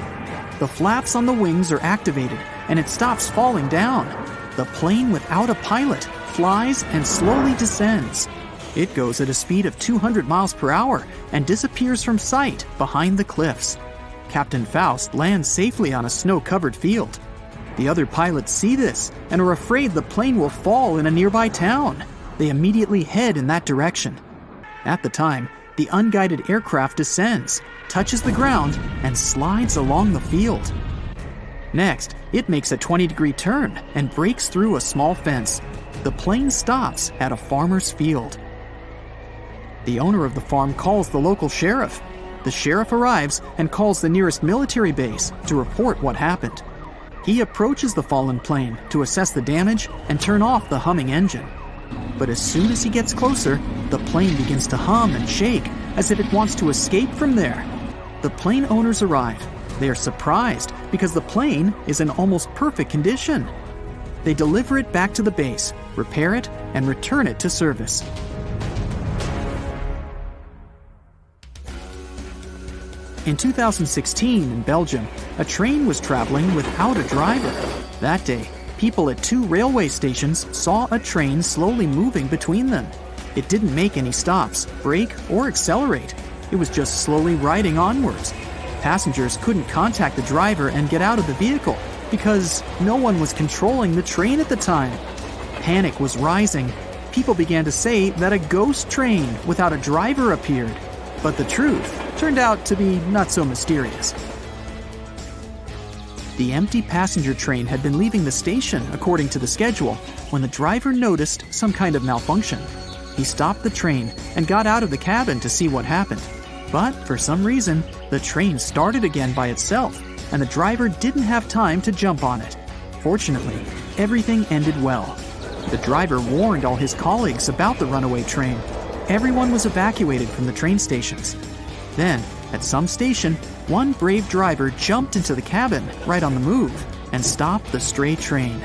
The flaps on the wings are activated, and it stops falling down. The plane without a pilot flies and slowly descends. It goes at a speed of 200 miles per hour and disappears from sight behind the cliffs. Captain Faust lands safely on a snow-covered field. The other pilots see this and are afraid the plane will fall in a nearby town. They immediately head in that direction. At the time, the unguided aircraft descends, touches the ground, and slides along the field. Next, it makes a 20-degree turn and breaks through a small fence. The plane stops at a farmer's field. The owner of the farm calls the local sheriff. The sheriff arrives and calls the nearest military base to report what happened. He approaches the fallen plane to assess the damage and turn off the humming engine. But as soon as he gets closer, the plane begins to hum and shake as if it wants to escape from there. The plane owners arrive. They are surprised because the plane is in almost perfect condition. They deliver it back to the base, repair it, and return it to service. In 2016 in Belgium, a train was traveling without a driver. That day, people at 2 railway stations saw a train slowly moving between them. It didn't make any stops, brake, or accelerate. It was just slowly riding onwards. Passengers couldn't contact the driver and get out of the vehicle because no one was controlling the train at the time. Panic was rising. People began to say that a ghost train without a driver appeared. But the truth turned out to be not so mysterious. The empty passenger train had been leaving the station according to the schedule when the driver noticed some kind of malfunction. He stopped the train and got out of the cabin to see what happened. But for some reason, the train started again by itself, and the driver didn't have time to jump on it. Fortunately, everything ended well. The driver warned all his colleagues about the runaway train. Everyone was evacuated from the train stations. Then, at some station, one brave driver jumped into the cabin right on the move and stopped the stray train.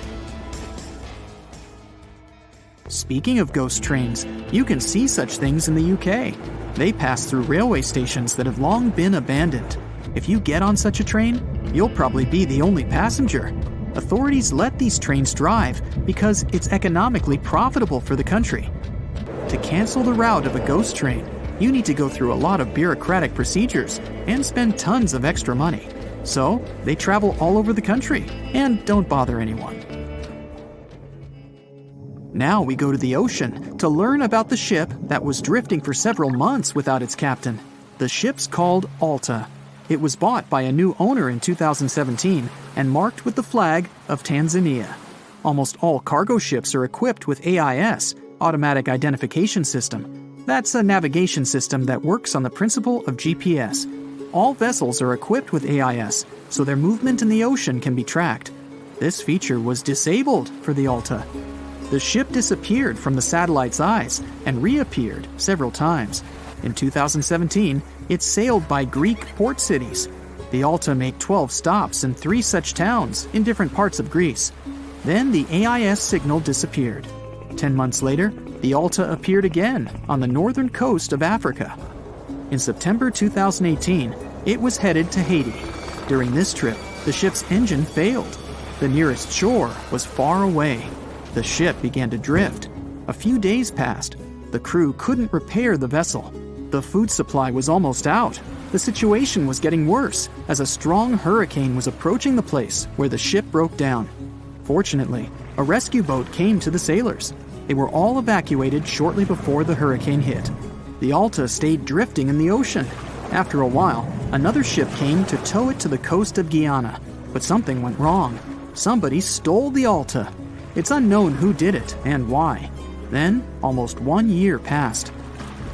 Speaking of ghost trains, you can see such things in the UK. They pass through railway stations that have long been abandoned. If you get on such a train, you'll probably be the only passenger. Authorities let these trains drive because it's economically profitable for the country. To cancel the route of a ghost train, you need to go through a lot of bureaucratic procedures and spend tons of extra money. So, they travel all over the country and don't bother anyone. Now we go to the ocean to learn about the ship that was drifting for several months without its captain. The ship's called Alta. It was bought by a new owner in 2017 and marked with the flag of Tanzania. Almost all cargo ships are equipped with AIS, Automatic Identification System. That's a navigation system that works on the principle of GPS. All vessels are equipped with AIS, so their movement in the ocean can be tracked. This feature was disabled for the Alta. The ship disappeared from the satellite's eyes and reappeared several times. In 2017, it sailed by Greek port cities. The Alta made 12 stops in 3 such towns in different parts of Greece. Then the AIS signal disappeared. 10 months later, the Alta appeared again on the northern coast of Africa. In September 2018, it was headed to Haiti. During this trip, the ship's engine failed. The nearest shore was far away. The ship began to drift. A few days passed. The crew couldn't repair the vessel. The food supply was almost out. The situation was getting worse as a strong hurricane was approaching the place where the ship broke down. Fortunately, a rescue boat came to the sailors. They were all evacuated shortly before the hurricane hit. The Alta stayed drifting in the ocean. After a while, another ship came to tow it to the coast of Guyana. But something went wrong. Somebody stole the Alta. It's unknown who did it and why. Then, almost 1 year passed.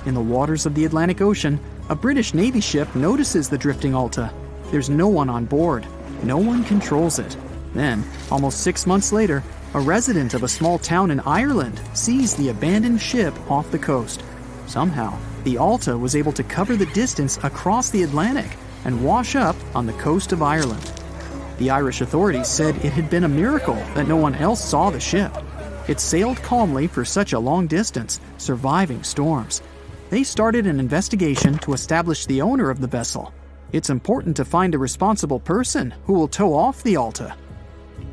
In the waters of the Atlantic Ocean, a British Navy ship notices the drifting Alta. There's no one on board. No one controls it. Then, almost 6 months later, a resident of a small town in Ireland sees the abandoned ship off the coast. Somehow, the Alta was able to cover the distance across the Atlantic and wash up on the coast of Ireland. The Irish authorities said it had been a miracle that no one else saw the ship. It sailed calmly for such a long distance, surviving storms. They started an investigation to establish the owner of the vessel. It's important to find a responsible person who will tow off the Alta.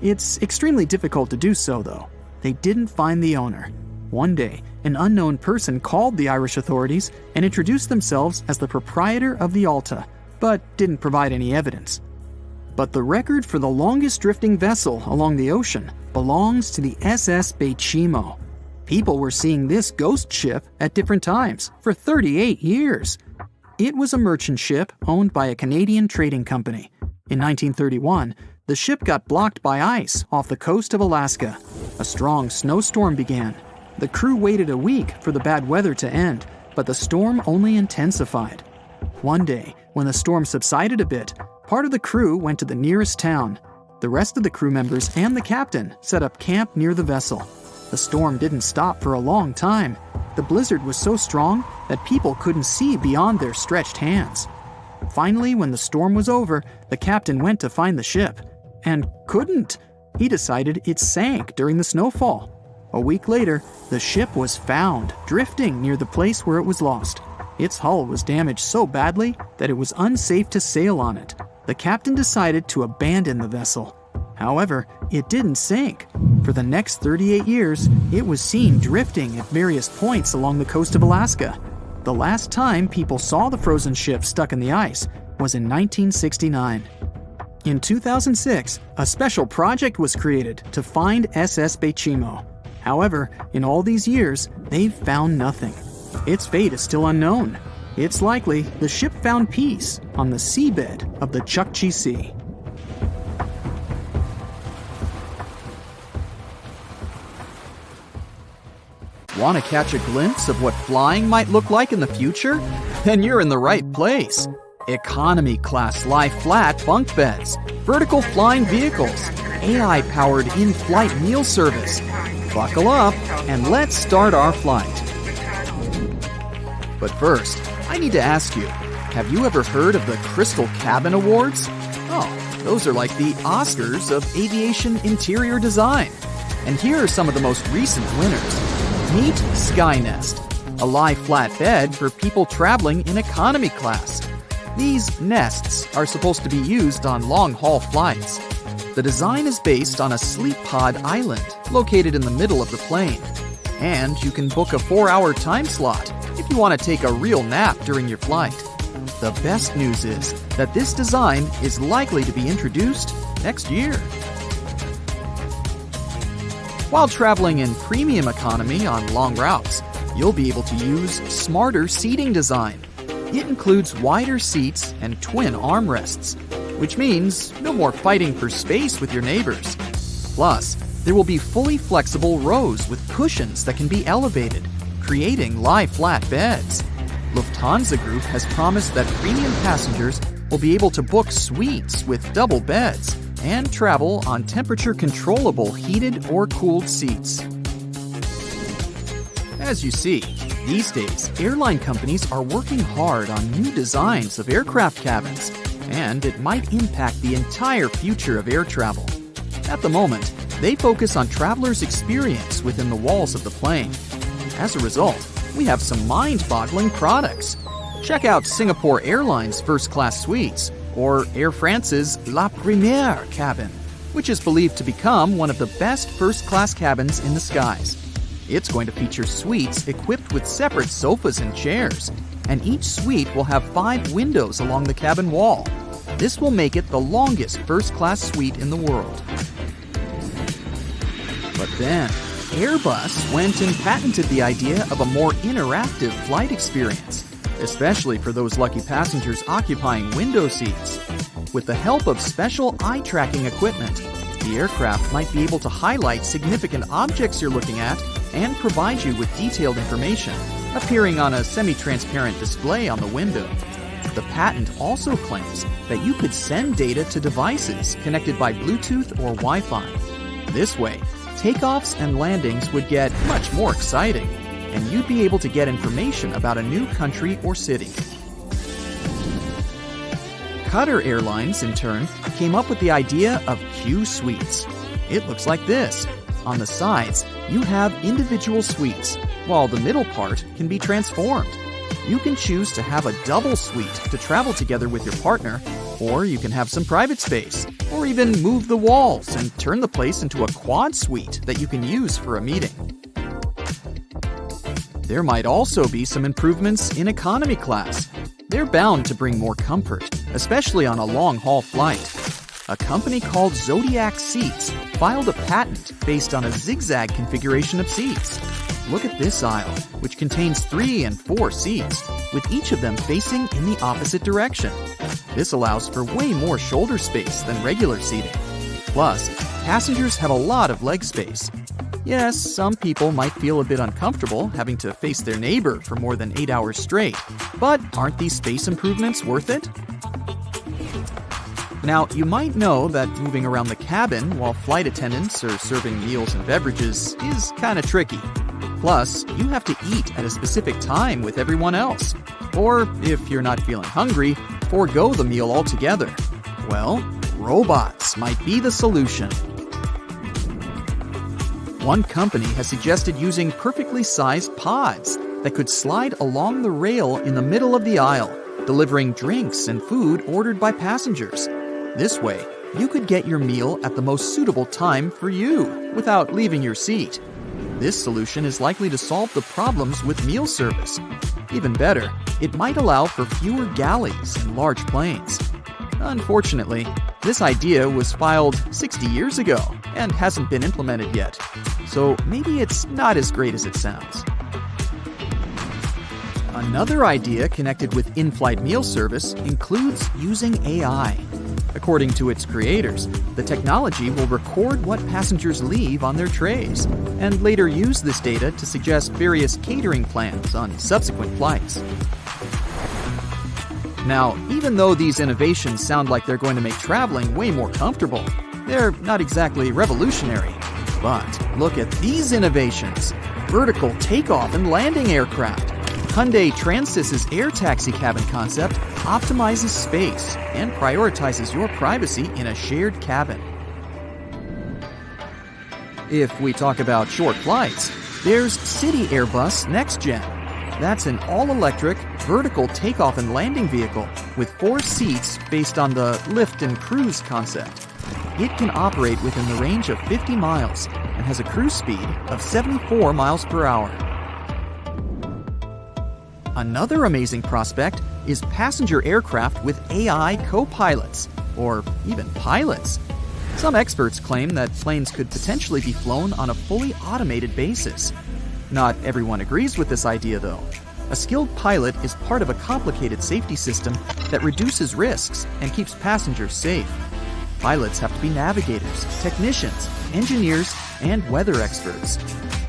It's extremely difficult to do so, though. They didn't find the owner. One day, an unknown person called the Irish authorities and introduced themselves as the proprietor of the Alta, but didn't provide any evidence. But the record for the longest drifting vessel along the ocean belongs to the SS Bechimo. People were seeing this ghost ship at different times for 38 years. It was a merchant ship owned by a Canadian trading company. In 1931, the ship got blocked by ice off the coast of Alaska. A strong snowstorm began. The crew waited a week for the bad weather to end, but the storm only intensified. One day, when the storm subsided a bit, part of the crew went to the nearest town. The rest of the crew members and the captain set up camp near the vessel. The storm didn't stop for a long time. The blizzard was so strong that people couldn't see beyond their stretched hands. Finally, when the storm was over, the captain went to find the ship. And couldn't. He decided it sank during the snowfall. A week later, the ship was found, drifting near the place where it was lost. Its hull was damaged so badly that it was unsafe to sail on it. The captain decided to abandon the vessel. However, it didn't sink. For the next 38 years, it was seen drifting at various points along the coast of Alaska. The last time people saw the frozen ship stuck in the ice was in 1969. In 2006, a special project was created to find SS Bechimo. However, in all these years, they've found nothing. Its fate is still unknown. It's likely the ship found peace on the seabed of the Chukchi Sea. Want to catch a glimpse of what flying might look like in the future? Then you're in the right place. Economy class lie-flat bunk beds, vertical flying vehicles, AI-powered in-flight meal service. Buckle up and let's start our flight. But first, I need to ask you, have you ever heard of the Crystal Cabin Awards? Oh, those are like the Oscars of aviation interior design. And here are some of the most recent winners. Meet Skynest, a lie-flat bed for people traveling in economy class. These nests are supposed to be used on long-haul flights. The design is based on a sleep pod island located in the middle of the plane. And you can book a 4-hour time slot if you want to take a real nap during your flight. The best news is that this design is likely to be introduced next year. While traveling in premium economy on long routes, you'll be able to use smarter seating design. It includes wider seats and twin armrests, which means no more fighting for space with your neighbors. Plus, there will be fully flexible rows with cushions that can be elevated, creating lie-flat beds. Lufthansa Group has promised that premium passengers will be able to book suites with double beds and travel on temperature-controllable heated or cooled seats. As you see, these days, airline companies are working hard on new designs of aircraft cabins, and it might impact the entire future of air travel. At the moment, they focus on travelers' experience within the walls of the plane. As a result, we have some mind-boggling products. Check out Singapore Airlines first-class suites, or Air France's La Première cabin, which is believed to become one of the best first-class cabins in the skies. It's going to feature suites equipped with separate sofas and chairs, and each suite will have 5 windows along the cabin wall. This will make it the longest first-class suite in the world. But then, Airbus went and patented the idea of a more interactive flight experience, especially for those lucky passengers occupying window seats. With the help of special eye-tracking equipment, the aircraft might be able to highlight significant objects you're looking at and provide you with detailed information, appearing on a semi-transparent display on the window. The patent also claims that you could send data to devices connected by Bluetooth or Wi-Fi. This way, takeoffs and landings would get much more exciting, and you'd be able to get information about a new country or city. Qatar Airlines, in turn, came up with the idea of Q suites. It looks like this. On the sides, you have individual suites, while the middle part can be transformed. You can choose to have a double suite to travel together with your partner, Or you can have some private space, or even move the walls and turn the place into a quad suite that you can use for a meeting. There might also be some improvements in economy class. They're bound to bring more comfort, especially on a long-haul flight. A company called Zodiac Seats filed a patent based on a zigzag configuration of seats. Look at this aisle, which contains 3 and 4 seats, with each of them facing in the opposite direction. This allows for way more shoulder space than regular seating. Plus, passengers have a lot of leg space. Yes, some people might feel a bit uncomfortable having to face their neighbor for more than 8 hours straight, but aren't these space improvements worth it? Now, you might know that moving around the cabin while flight attendants are serving meals and beverages is kind of tricky. Plus, you have to eat at a specific time with everyone else. Or, if you're not feeling hungry, forego the meal altogether. Well, robots might be the solution. One company has suggested using perfectly sized pods that could slide along the rail in the middle of the aisle, delivering drinks and food ordered by passengers. This way, you could get your meal at the most suitable time for you without leaving your seat. This solution is likely to solve the problems with meal service. Even better, it might allow for fewer galleys in large planes. Unfortunately, this idea was filed 60 years ago and hasn't been implemented yet, so maybe it's not as great as it sounds. Another idea connected with in-flight meal service includes using AI. According to its creators, the technology will record what passengers leave on their trays and later use this data to suggest various catering plans on subsequent flights. Now, even though these innovations sound like they're going to make traveling way more comfortable, they're not exactly revolutionary. But look at these innovations: vertical takeoff and landing aircraft. Hyundai Transys's air taxi cabin concept optimizes space and prioritizes your privacy in a shared cabin. If we talk about short flights, there's City Airbus Next Gen. That's an all-electric, vertical takeoff and landing vehicle with 4 seats based on the lift and cruise concept. It can operate within the range of 50 miles and has a cruise speed of 74 miles per hour. Another amazing prospect is passenger aircraft with AI co-pilots, or even pilots. Some experts claim that planes could potentially be flown on a fully automated basis. Not everyone agrees with this idea, though. A skilled pilot is part of a complicated safety system that reduces risks and keeps passengers safe. Pilots have to be navigators, technicians, engineers, and weather experts.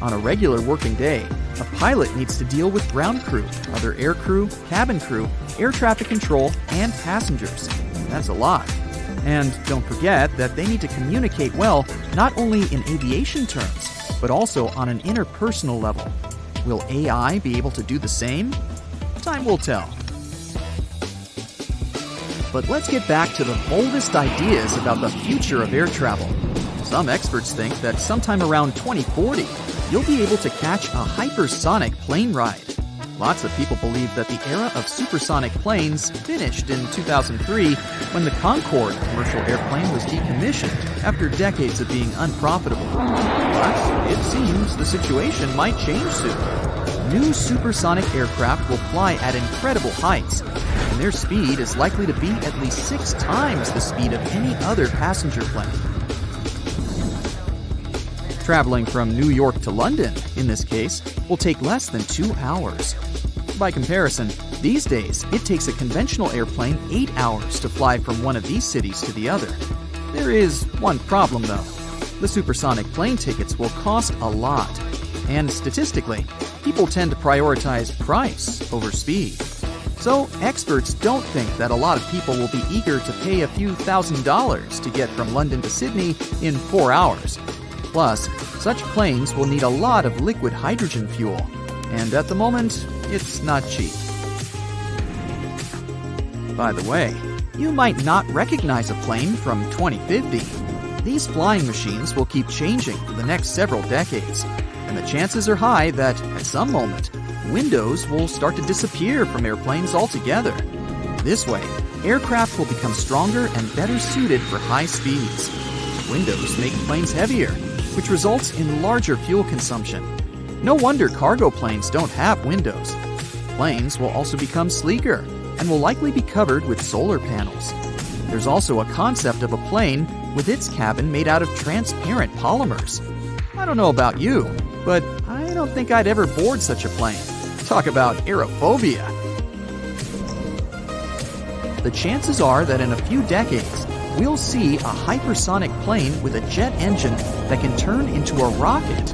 On a regular working day, a pilot needs to deal with ground crew, other air crew, cabin crew, air traffic control, and passengers. That's a lot. And don't forget that they need to communicate well, not only in aviation terms, but also on an interpersonal level. Will AI be able to do the same? Time will tell. But let's get back to the boldest ideas about the future of air travel. Some experts think that sometime around 2040, you'll be able to catch a hypersonic plane ride. Lots of people believe that the era of supersonic planes finished in 2003 when the Concorde commercial airplane was decommissioned after decades of being unprofitable. But it seems the situation might change soon. New supersonic aircraft will fly at incredible heights, and their speed is likely to be at least 6 times the speed of any other passenger plane. Traveling from New York to London, in this case, will take less than 2 hours. By comparison, these days, it takes a conventional airplane 8 hours to fly from one of these cities to the other. There is one problem, though. The supersonic plane tickets will cost a lot, and statistically, people tend to prioritize price over speed. So, experts don't think that a lot of people will be eager to pay a few $1,000s to get from London to Sydney in 4 hours. Plus, such planes will need a lot of liquid hydrogen fuel, and at the moment, it's not cheap. By the way, you might not recognize a plane from 2050. These flying machines will keep changing for the next several decades, and the chances are high that, at some moment, windows will start to disappear from airplanes altogether. This way, aircraft will become stronger and better suited for high speeds. Windows make planes heavier, which results in larger fuel consumption. No wonder cargo planes don't have windows. Planes will also become sleeker and will likely be covered with solar panels. There's also a concept of a plane with its cabin made out of transparent polymers. I don't know about you, but I don't think I'd ever board such a plane. Talk about aerophobia. The chances are that in a few decades, we'll see a hypersonic plane with a jet engine that can turn into a rocket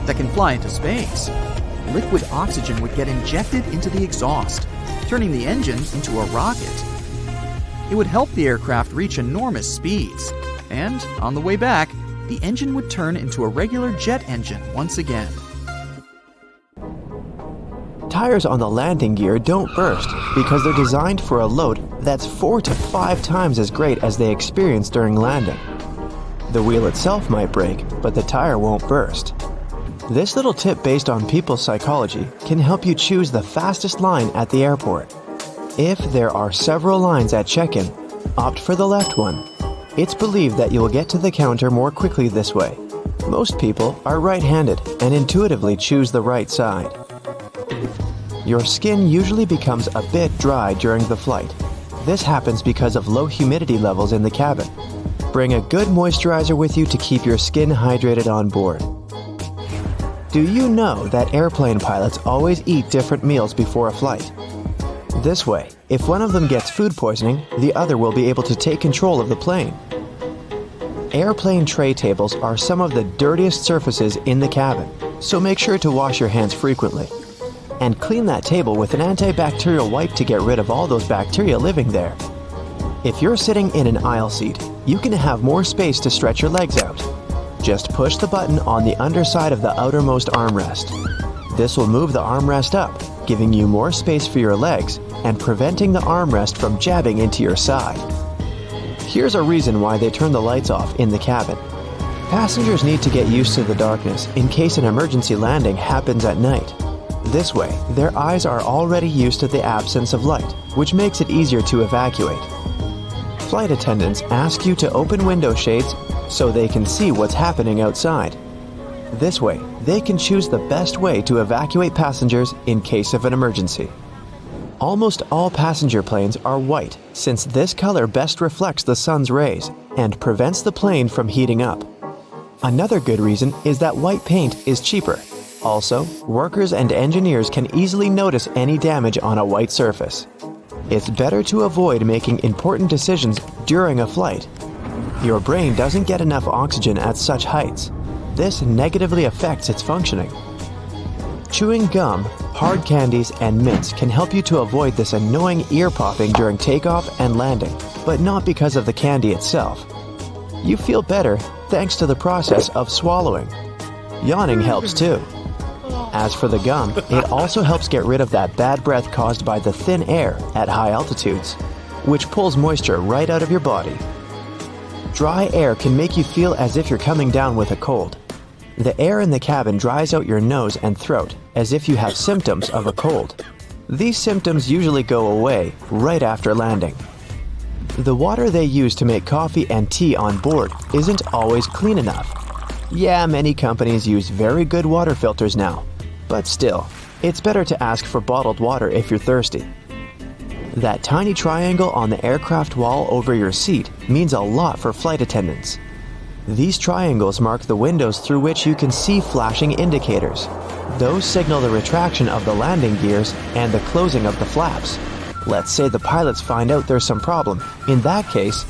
that can fly into space. Liquid oxygen would get injected into the exhaust, turning the engine into a rocket. It would help the aircraft reach enormous speeds, and on the way back, the engine would turn into a regular jet engine once again. Tires on the landing gear don't burst because they're designed for a load that's 4 to 5 times as great as they experience during landing. The wheel itself might break, but the tire won't burst. This little tip based on people's psychology can help you choose the fastest line at the airport. If there are several lines at check-in, opt for the left one. It's believed that you will get to the counter more quickly this way. Most people are right-handed and intuitively choose the right side. Your skin usually becomes a bit dry during the flight. This happens because of low humidity levels in the cabin. Bring a good moisturizer with you to keep your skin hydrated on board. Do you know that airplane pilots always eat different meals before a flight? This way, if one of them gets food poisoning, the other will be able to take control of the plane. Airplane tray tables are some of the dirtiest surfaces in the cabin, so make sure to wash your hands frequently. And clean that table with an antibacterial wipe to get rid of all those bacteria living there. If you're sitting in an aisle seat, you can have more space to stretch your legs out. Just push the button on the underside of the outermost armrest. This will move the armrest up, giving you more space for your legs and preventing the armrest from jabbing into your side. Here's a reason why they turn the lights off in the cabin. Passengers need to get used to the darkness in case an emergency landing happens at night. This way, their eyes are already used to the absence of light, which makes it easier to evacuate. Flight attendants ask you to open window shades so they can see what's happening outside. This way, they can choose the best way to evacuate passengers in case of an emergency. Almost all passenger planes are white, since this color best reflects the sun's rays and prevents the plane from heating up. Another good reason is that white paint is cheaper. Also, workers and engineers can easily notice any damage on a white surface. It's better to avoid making important decisions during a flight. Your brain doesn't get enough oxygen at such heights. This negatively affects its functioning. Chewing gum, hard candies, and mints can help you to avoid this annoying ear popping during takeoff and landing, but not because of the candy itself. You feel better thanks to the process of swallowing. Yawning helps too. As for the gum, it also helps get rid of that bad breath caused by the thin air at high altitudes, which pulls moisture right out of your body. Dry air can make you feel as if you're coming down with a cold. The air in the cabin dries out your nose and throat as if you have symptoms of a cold. These symptoms usually go away right after landing. The water they use to make coffee and tea on board isn't always clean enough. Yeah, many companies use very good water filters now, but still, it's better to ask for bottled water if you're thirsty. That tiny triangle on the aircraft wall over your seat means a lot for flight attendants. These triangles mark the windows through which you can see flashing indicators. Those signal the retraction of the landing gears and the closing of the flaps. Let's say the pilots find out there's some problem. In that case,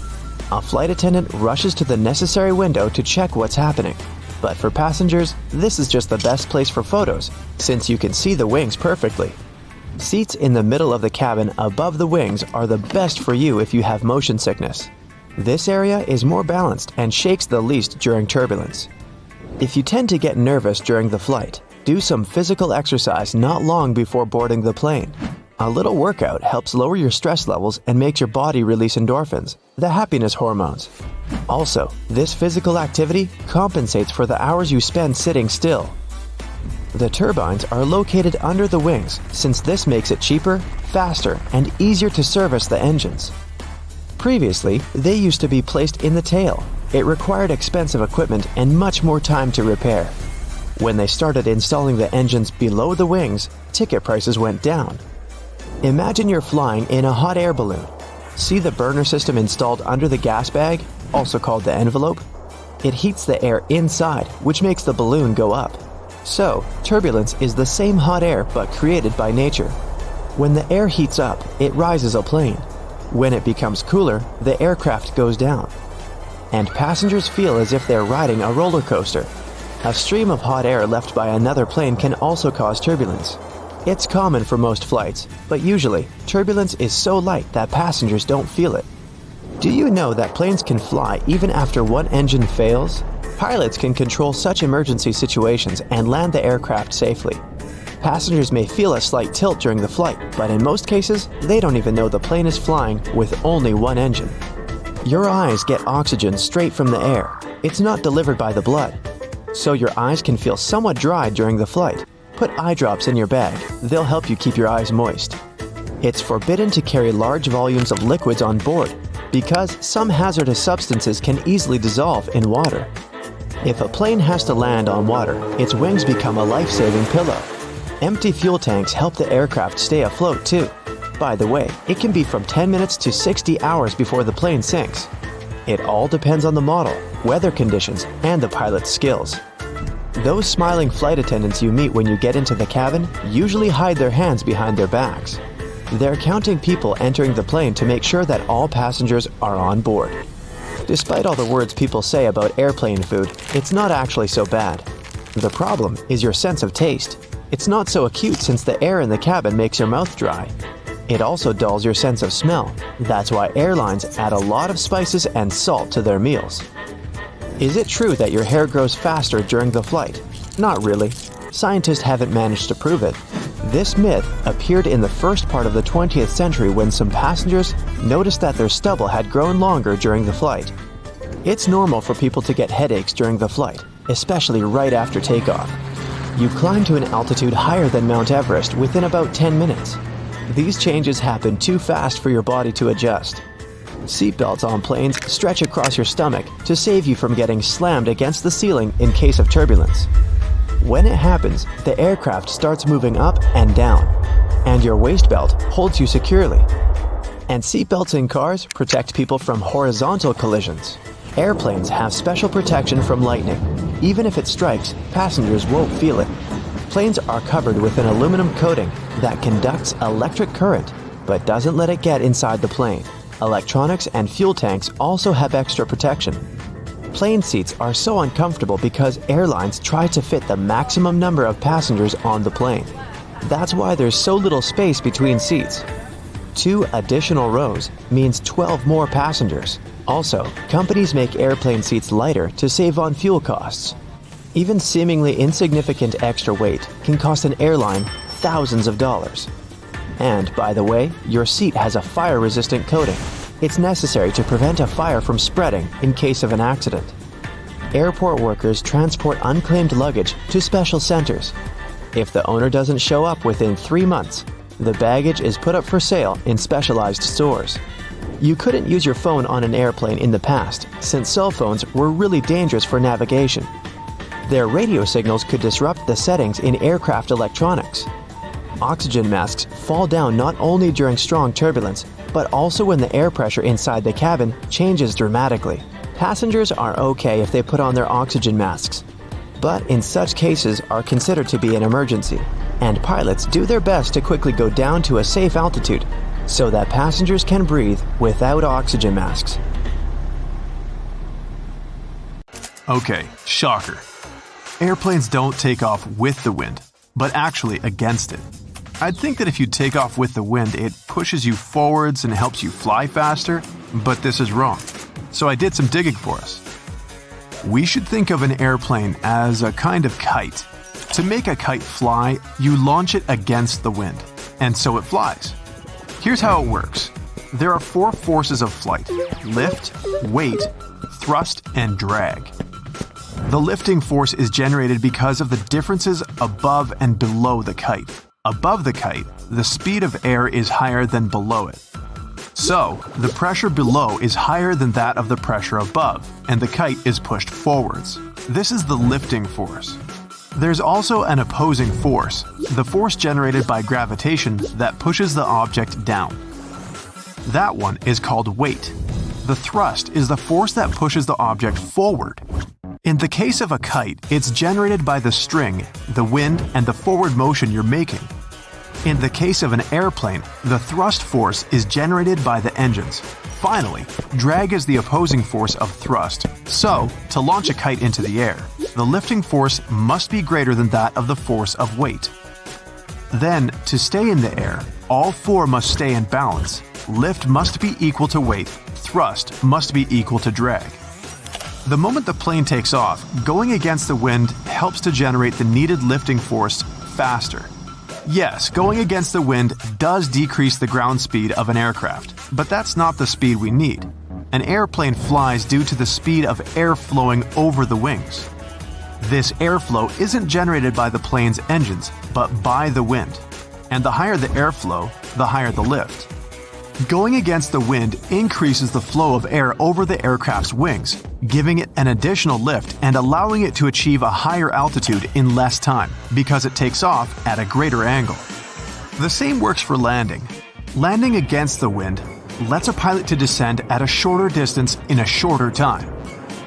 a flight attendant rushes to the necessary window to check what's happening. But for passengers, this is just the best place for photos, since you can see the wings perfectly. Seats in the middle of the cabin above the wings are the best for you if you have motion sickness. This area is more balanced and shakes the least during turbulence. If you tend to get nervous during the flight, do some physical exercise not long before boarding the plane. A little workout helps lower your stress levels and makes your body release endorphins, the happiness hormones. Also, this physical activity compensates for the hours you spend sitting still. The turbines are located under the wings since this makes it cheaper, faster, and easier to service the engines. Previously, they used to be placed in the tail. It required expensive equipment and much more time to repair. When they started installing the engines below the wings, ticket prices went down. Imagine you're flying in a hot air balloon. See the burner system installed under the gas bag, also called the envelope? It heats the air inside, which makes the balloon go up. So, turbulence is the same hot air but created by nature. When the air heats up, it rises a plane. When it becomes cooler, the aircraft goes down. And passengers feel as if they're riding a roller coaster. A stream of hot air left by another plane can also cause turbulence. It's common for most flights, but usually, turbulence is so light that passengers don't feel it. Do you know that planes can fly even after one engine fails? Pilots can control such emergency situations and land the aircraft safely. Passengers may feel a slight tilt during the flight, but in most cases, they don't even know the plane is flying with only one engine. Your eyes get oxygen straight from the air. It's not delivered by the blood. So your eyes can feel somewhat dry during the flight. Put eye drops in your bag. They'll help you keep your eyes moist. It's forbidden to carry large volumes of liquids on board because some hazardous substances can easily dissolve in water. If a plane has to land on water, its wings become a life-saving pillow. Empty fuel tanks help the aircraft stay afloat too. By the way, it can be from 10 minutes to 60 hours before the plane sinks. It all depends on the model, weather conditions, and the pilot's skills. Those smiling flight attendants you meet when you get into the cabin usually hide their hands behind their backs. They're counting people entering the plane to make sure that all passengers are on board. Despite all the words people say about airplane food, it's not actually so bad. The problem is your sense of taste. It's not so acute since the air in the cabin makes your mouth dry. It also dulls your sense of smell. That's why airlines add a lot of spices and salt to their meals. Is it true that your hair grows faster during the flight? Not really. Scientists haven't managed to prove it. This myth appeared in the first part of the 20th century when some passengers noticed that their stubble had grown longer during the flight. It's normal for people to get headaches during the flight, especially right after takeoff. You climb to an altitude higher than Mount Everest within about 10 minutes. These changes happen too fast for your body to adjust. Seatbelts on planes stretch across your stomach to save you from getting slammed against the ceiling in case of turbulence. When it happens, the aircraft starts moving up and down, and your waist belt holds you securely. And seatbelts in cars protect people from horizontal collisions. Airplanes have special protection from lightning. Even if it strikes, passengers won't feel it. Planes are covered with an aluminum coating that conducts electric current, but doesn't let it get inside the plane. Electronics and fuel tanks also have extra protection. Plane seats are so uncomfortable because airlines try to fit the maximum number of passengers on the plane. That's why there's so little space between seats. 2 additional rows means 12 more passengers. Also, companies make airplane seats lighter to save on fuel costs. Even seemingly insignificant extra weight can cost an airline thousands of dollars. And, by the way, your seat has a fire-resistant coating. It's necessary to prevent a fire from spreading in case of an accident. Airport workers transport unclaimed luggage to special centers. If the owner doesn't show up within 3 months, the baggage is put up for sale in specialized stores. You couldn't use your phone on an airplane in the past, since cell phones were really dangerous for navigation. Their radio signals could disrupt the settings in aircraft electronics. Oxygen masks fall down not only during strong turbulence, but also when the air pressure inside the cabin changes dramatically. Passengers are okay if they put on their oxygen masks, but in such cases are considered to be an emergency, and pilots do their best to quickly go down to a safe altitude so that passengers can breathe without oxygen masks. Okay, shocker. Airplanes don't take off with the wind, but actually against it. I'd think that if you take off with the wind, it pushes you forwards and helps you fly faster, but this is wrong. So I did some digging for us. We should think of an airplane as a kind of kite. To make a kite fly, you launch it against the wind, and so it flies. Here's how it works. There are 4 forces of flight: lift, weight, thrust, and drag. The lifting force is generated because of the differences above and below the kite. Above the kite, the speed of air is higher than below it. So, the pressure below is higher than that of the pressure above, and the kite is pushed forwards. This is the lifting force. There's also an opposing force, the force generated by gravitation that pushes the object down. That one is called weight. The thrust is the force that pushes the object forward. In the case of a kite, it's generated by the string, the wind, and the forward motion you're making. In the case of an airplane, the thrust force is generated by the engines. Finally, drag is the opposing force of thrust. So, to launch a kite into the air, the lifting force must be greater than that of the force of weight. Then, to stay in the air, all four must stay in balance. Lift must be equal to weight, thrust must be equal to drag. The moment the plane takes off, going against the wind helps to generate the needed lifting force faster. Yes, going against the wind does decrease the ground speed of an aircraft, but that's not the speed we need. An airplane flies due to the speed of air flowing over the wings. This airflow isn't generated by the plane's engines, but by the wind. And the higher the airflow, the higher the lift. Going against the wind increases the flow of air over the aircraft's wings, giving it an additional lift and allowing it to achieve a higher altitude in less time, because it takes off at a greater angle. The same works for landing. Landing against the wind lets a pilot to descend at a shorter distance in a shorter time.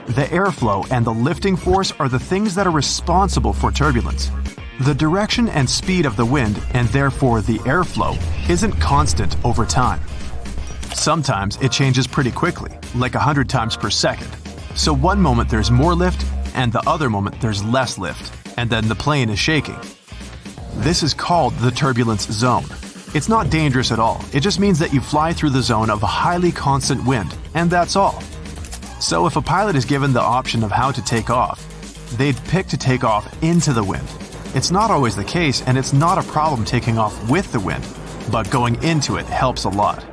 The airflow and the lifting force are the things that are responsible for turbulence. The direction and speed of the wind, and therefore the airflow, isn't constant over time. Sometimes it changes pretty quickly, like 100 times per second. So one moment there's more lift, and the other moment there's less lift, and then the plane is shaking. This is called the turbulence zone. It's not dangerous at all, it just means that you fly through the zone of a highly constant wind, and that's all. So if a pilot is given the option of how to take off, they'd pick to take off into the wind. It's not always the case, and it's not a problem taking off with the wind, but going into it helps a lot.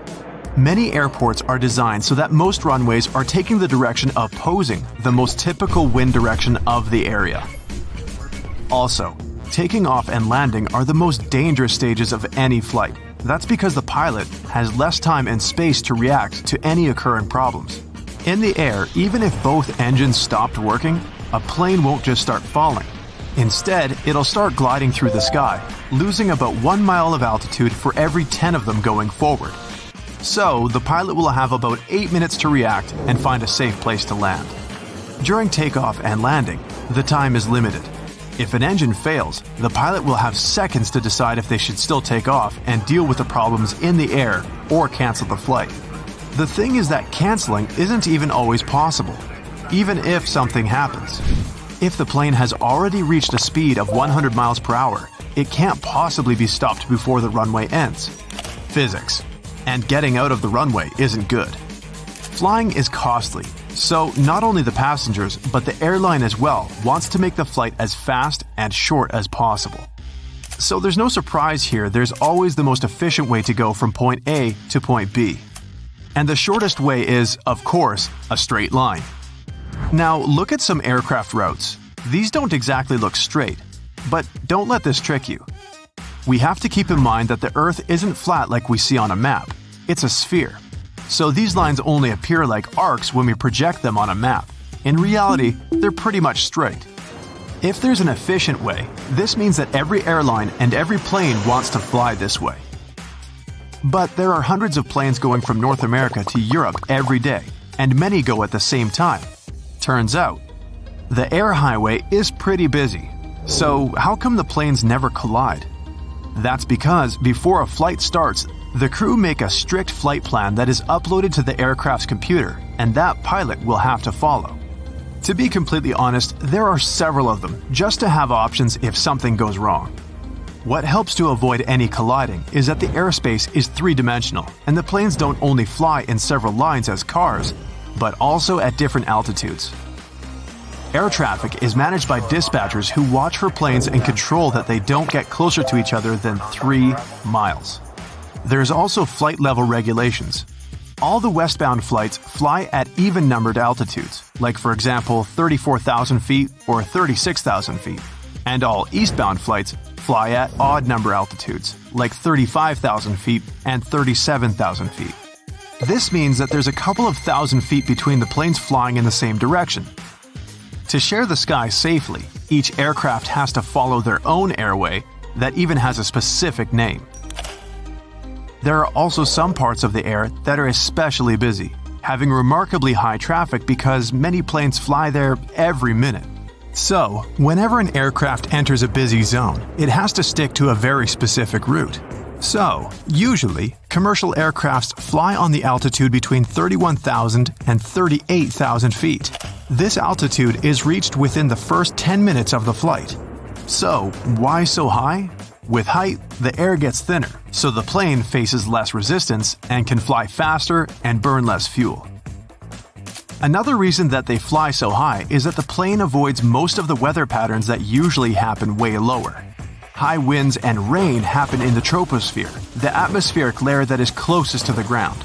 Many airports are designed so that most runways are taking the direction opposing the most typical wind direction of the area. Also, taking off and landing are the most dangerous stages of any flight. That's because the pilot has less time and space to react to any occurring problems. In the air, even if both engines stopped working, a plane won't just start falling. Instead, it'll start gliding through the sky, losing about 1 mile of altitude for every 10 of them going forward. So, the pilot will have about 8 minutes to react and find a safe place to land. During takeoff and landing, the time is limited. If an engine fails, the pilot will have seconds to decide if they should still take off and deal with the problems in the air or cancel the flight. The thing is that canceling isn't even always possible, even if something happens. If the plane has already reached a speed of 100 miles per hour, it can't possibly be stopped before the runway ends. Physics. And getting out of the runway isn't good. Flying is costly, so not only the passengers, but the airline as well wants to make the flight as fast and short as possible. So there's no surprise here, there's always the most efficient way to go from point A to point B. And the shortest way is, of course, a straight line. Now look at some aircraft routes. These don't exactly look straight, but don't let this trick you. We have to keep in mind that the Earth isn't flat like we see on a map. It's a sphere. So these lines only appear like arcs when we project them on a map. In reality, they're pretty much straight. If there's an efficient way, this means that every airline and every plane wants to fly this way. But there are hundreds of planes going from North America to Europe every day, and many go at the same time. Turns out, the air highway is pretty busy. So how come the planes never collide? That's because before a flight starts, the crew make a strict flight plan that is uploaded to the aircraft's computer, and that pilot will have to follow. To be completely honest, there are several of them, just to have options if something goes wrong. What helps to avoid any colliding is that the airspace is three-dimensional, and the planes don't only fly in several lines as cars, but also at different altitudes. Air traffic is managed by dispatchers who watch for planes and control that they don't get closer to each other than 3 miles. There's also flight level regulations. All the westbound flights fly at even-numbered altitudes, like for example 34,000 feet or 36,000 feet. And all eastbound flights fly at odd-number altitudes, like 35,000 feet and 37,000 feet. This means that there's a couple of thousand feet between the planes flying in the same direction. To share the sky safely, each aircraft has to follow their own airway that even has a specific name. There are also some parts of the air that are especially busy, having remarkably high traffic because many planes fly there every minute. So, whenever an aircraft enters a busy zone, it has to stick to a very specific route. So, usually, commercial aircrafts fly on the altitude between 31,000 and 38,000 feet. This altitude is reached within the first 10 minutes of the flight. So, why so high? With height, the air gets thinner, so the plane faces less resistance and can fly faster and burn less fuel. Another reason that they fly so high is that the plane avoids most of the weather patterns that usually happen way lower. High winds and rain happen in the troposphere, the atmospheric layer that is closest to the ground.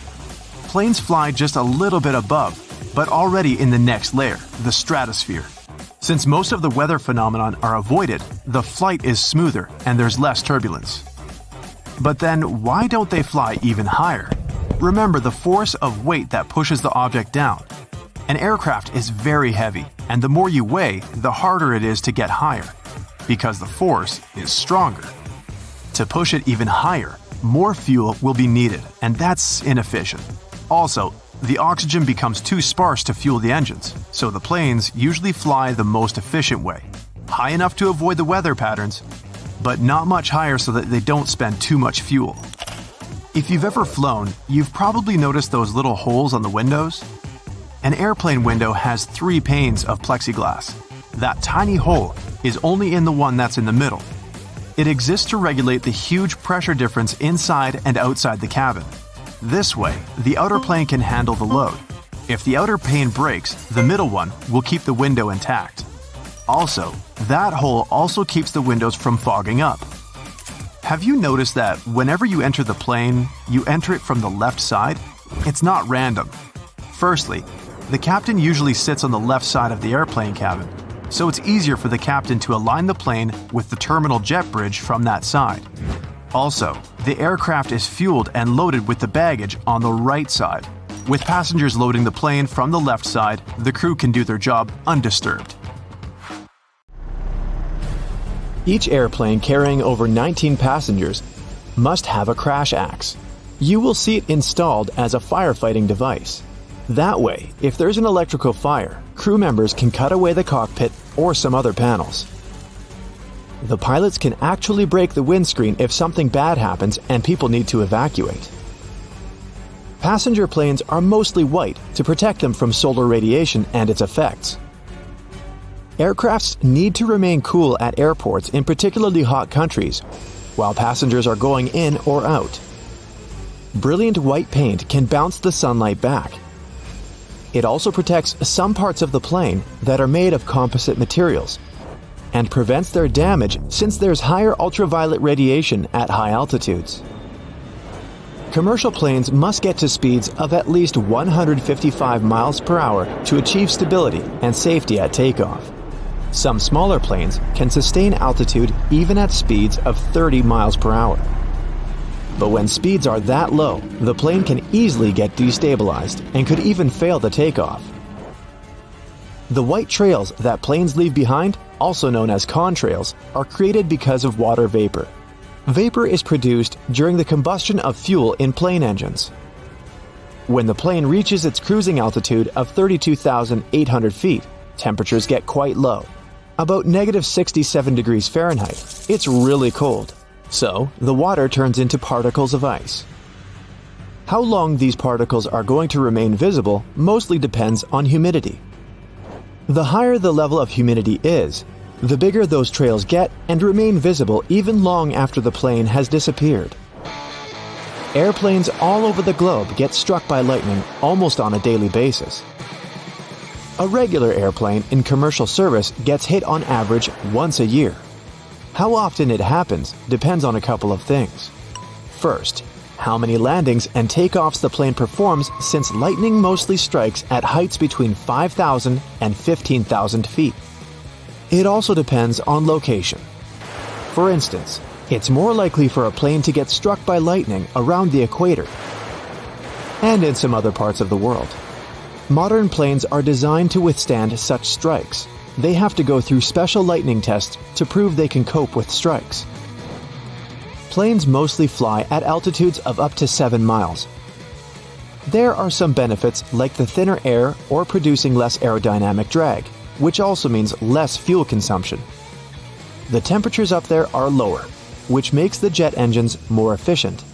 Planes fly just a little bit above, but already in the next layer, the stratosphere. Since most of the weather phenomena are avoided, the flight is smoother and there's less turbulence. But then, why don't they fly even higher? Remember the force of weight that pushes the object down. An aircraft is very heavy, and the more you weigh, the harder it is to get higher, because the force is stronger. To push it even higher, more fuel will be needed, and that's inefficient. Also, the oxygen becomes too sparse to fuel the engines, so the planes usually fly the most efficient way, high enough to avoid the weather patterns, but not much higher so that they don't spend too much fuel. If you've ever flown, you've probably noticed those little holes on the windows. An airplane window has 3 panes of plexiglass. That tiny hole is only in the one that's in the middle. It exists to regulate the huge pressure difference inside and outside the cabin. This way, the outer plane can handle the load. If the outer pane breaks, the middle one will keep the window intact. Also, that hole also keeps the windows from fogging up. Have you noticed that whenever you enter the plane, you enter it from the left side? It's not random. Firstly, the captain usually sits on the left side of the airplane cabin, so it's easier for the captain to align the plane with the terminal jet bridge from that side. Also, the aircraft is fueled and loaded with the baggage on the right side. With passengers loading the plane from the left side, the crew can do their job undisturbed. Each airplane carrying over 19 passengers must have a crash axe. You will see it installed as a firefighting device. That way, if there's an electrical fire, crew members can cut away the cockpit or some other panels. The pilots can actually break the windscreen if something bad happens and people need to evacuate. Passenger planes are mostly white to protect them from solar radiation and its effects. Aircrafts need to remain cool at airports in particularly hot countries, while passengers are going in or out. Brilliant white paint can bounce the sunlight back. It also protects some parts of the plane that are made of composite materials, and prevents their damage since there's higher ultraviolet radiation at high altitudes. Commercial planes must get to speeds of at least 155 miles per hour to achieve stability and safety at takeoff. Some smaller planes can sustain altitude even at speeds of 30 miles per hour. But when speeds are that low, the plane can easily get destabilized and could even fail the takeoff. The white trails that planes leave behind, also known as contrails, are created because of water vapor. Vapor is produced during the combustion of fuel in plane engines. When the plane reaches its cruising altitude of 32,800 feet, temperatures get quite low, about -67 degrees Fahrenheit. It's really cold. So, the water turns into particles of ice. How long these particles are going to remain visible mostly depends on humidity. The higher the level of humidity is, the bigger those trails get and remain visible even long after the plane has disappeared. Airplanes all over the globe get struck by lightning almost on a daily basis. A regular airplane in commercial service gets hit on average once a year. How often it happens depends on a couple of things. First, how many landings and takeoffs the plane performs, since lightning mostly strikes at heights between 5,000 and 15,000 feet. It also depends on location. For instance, it's more likely for a plane to get struck by lightning around the equator and in some other parts of the world. Modern planes are designed to withstand such strikes. They have to go through special lightning tests to prove they can cope with strikes. Planes mostly fly at altitudes of up to 7 miles. There are some benefits like the thinner air or producing less aerodynamic drag, which also means less fuel consumption. The temperatures up there are lower, which makes the jet engines more efficient.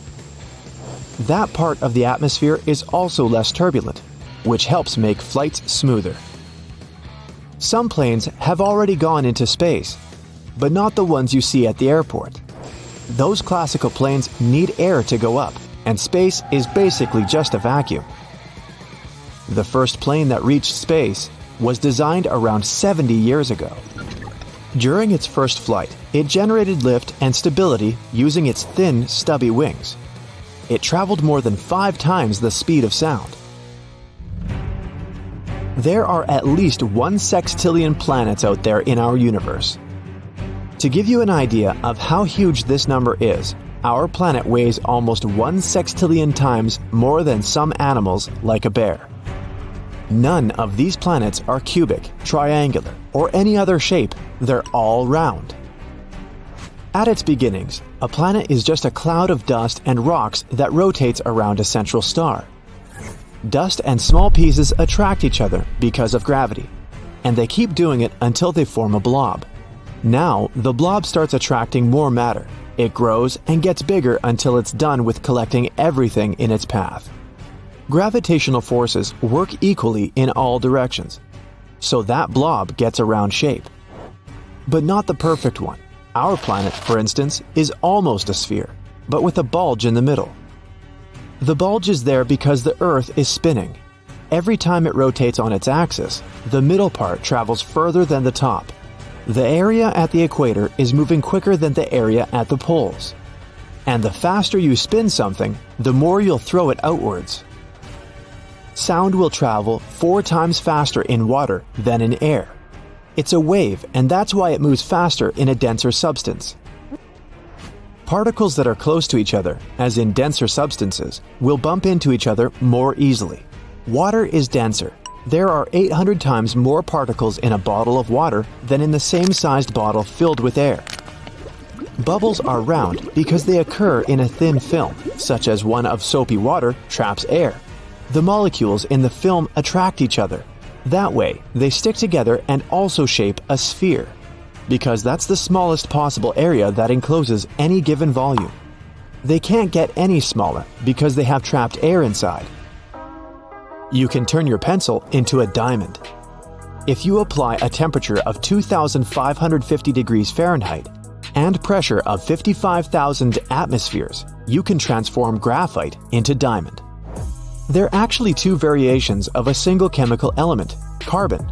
That part of the atmosphere is also less turbulent, which helps make flights smoother. Some planes have already gone into space, but not the ones you see at the airport. Those classical planes need air to go up, and space is basically just a vacuum. The first plane that reached space was designed around 70 years ago. During its first flight, it generated lift and stability using its thin, stubby wings. It traveled more than 5 times the speed of sound. There are at least 1 sextillion planets out there in our universe. To give you an idea of how huge this number is, our planet weighs almost 1 sextillion times more than some animals like a bear. None of these planets are cubic, triangular, or any other shape. They're all round. At its beginnings, a planet is just a cloud of dust and rocks that rotates around a central star. Dust and small pieces attract each other because of gravity, and they keep doing it until they form a blob. Now, the blob starts attracting more matter. It grows and gets bigger until it's done with collecting everything in its path. Gravitational forces work equally in all directions, so that blob gets a round shape. But not the perfect one. Our planet, for instance, is almost a sphere, but with a bulge in the middle. The bulge is there because the Earth is spinning. Every time it rotates on its axis, the middle part travels further than the top. The area at the equator is moving quicker than the area at the poles. And the faster you spin something, the more you'll throw it outwards. Sound will travel 4 times faster in water than in air. It's a wave, and that's why it moves faster in a denser substance. Particles that are close to each other, as in denser substances, will bump into each other more easily. Water is denser. There are 800 times more particles in a bottle of water than in the same sized bottle filled with air. Bubbles are round because they occur in a thin film, such as one of soapy water traps air. The molecules in the film attract each other. That way, they stick together and also shape a sphere, because that's the smallest possible area that encloses any given volume. They can't get any smaller because they have trapped air inside. You can turn your pencil into a diamond. If you apply a temperature of 2,550 degrees Fahrenheit and pressure of 55,000 atmospheres, you can transform graphite into diamond. There are actually 2 variations of a single chemical element, carbon.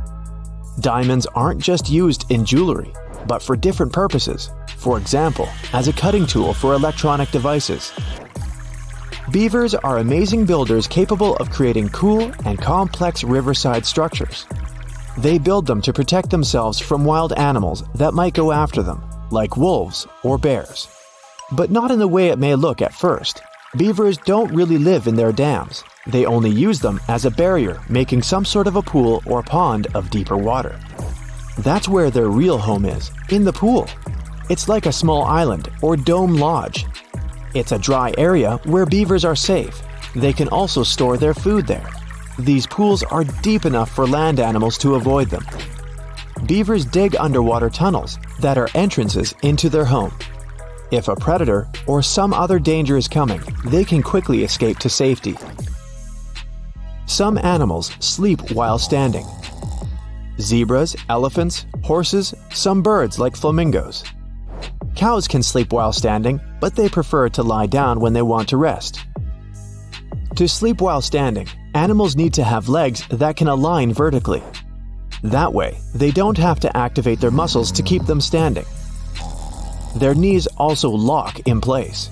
Diamonds aren't just used in jewelry, but for different purposes. For example, as a cutting tool for electronic devices. Beavers are amazing builders capable of creating cool and complex riverside structures. They build them to protect themselves from wild animals that might go after them, like wolves or bears. But not in the way it may look at first. Beavers don't really live in their dams. They only use them as a barrier, making some sort of a pool or pond of deeper water. That's where their real home is, in the pool. It's like a small island or dome lodge. It's a dry area where beavers are safe. They can also store their food there. These pools are deep enough for land animals to avoid them. Beavers dig underwater tunnels that are entrances into their home. If a predator or some other danger is coming, they can quickly escape to safety. Some animals sleep while standing. Zebras, elephants, horses, some birds like flamingos. Cows can sleep while standing, but they prefer to lie down when they want to rest. To sleep while standing, animals need to have legs that can align vertically. That way, they don't have to activate their muscles to keep them standing. Their knees also lock in place.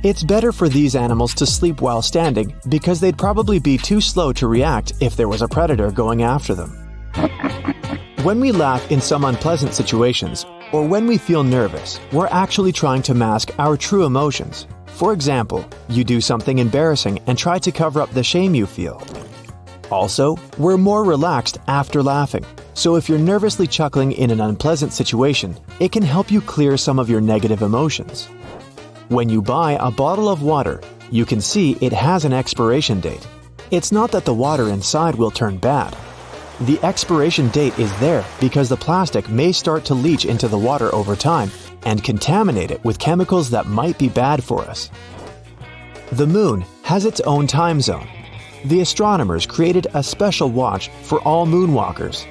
It's better for these animals to sleep while standing because they'd probably be too slow to react if there was a predator going after them. When we laugh in some unpleasant situations, or when we feel nervous, we're actually trying to mask our true emotions. For example, you do something embarrassing and try to cover up the shame you feel. Also, we're more relaxed after laughing, so if you're nervously chuckling in an unpleasant situation, it can help you clear some of your negative emotions. When you buy a bottle of water, you can see it has an expiration date. It's not that the water inside will turn bad. The expiration date is there because the plastic may start to leach into the water over time and contaminate it with chemicals that might be bad for us. The moon has its own time zone. The astronomers created a special watch for all moonwalkers.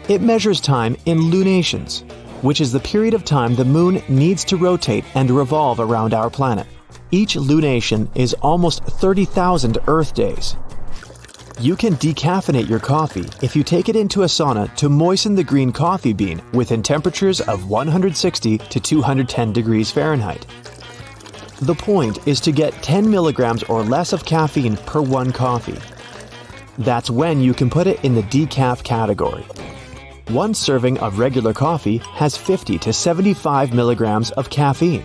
It measures time in lunations, which is the period of time the moon needs to rotate and revolve around our planet. Each lunation is almost 30,000 Earth days. You can decaffeinate your coffee if you take it into a sauna to moisten the green coffee bean within temperatures of 160 to 210 degrees Fahrenheit. The point is to get 10 milligrams or less of caffeine per one coffee. That's when you can put it in the decaf category. One serving of regular coffee has 50 to 75 milligrams of caffeine.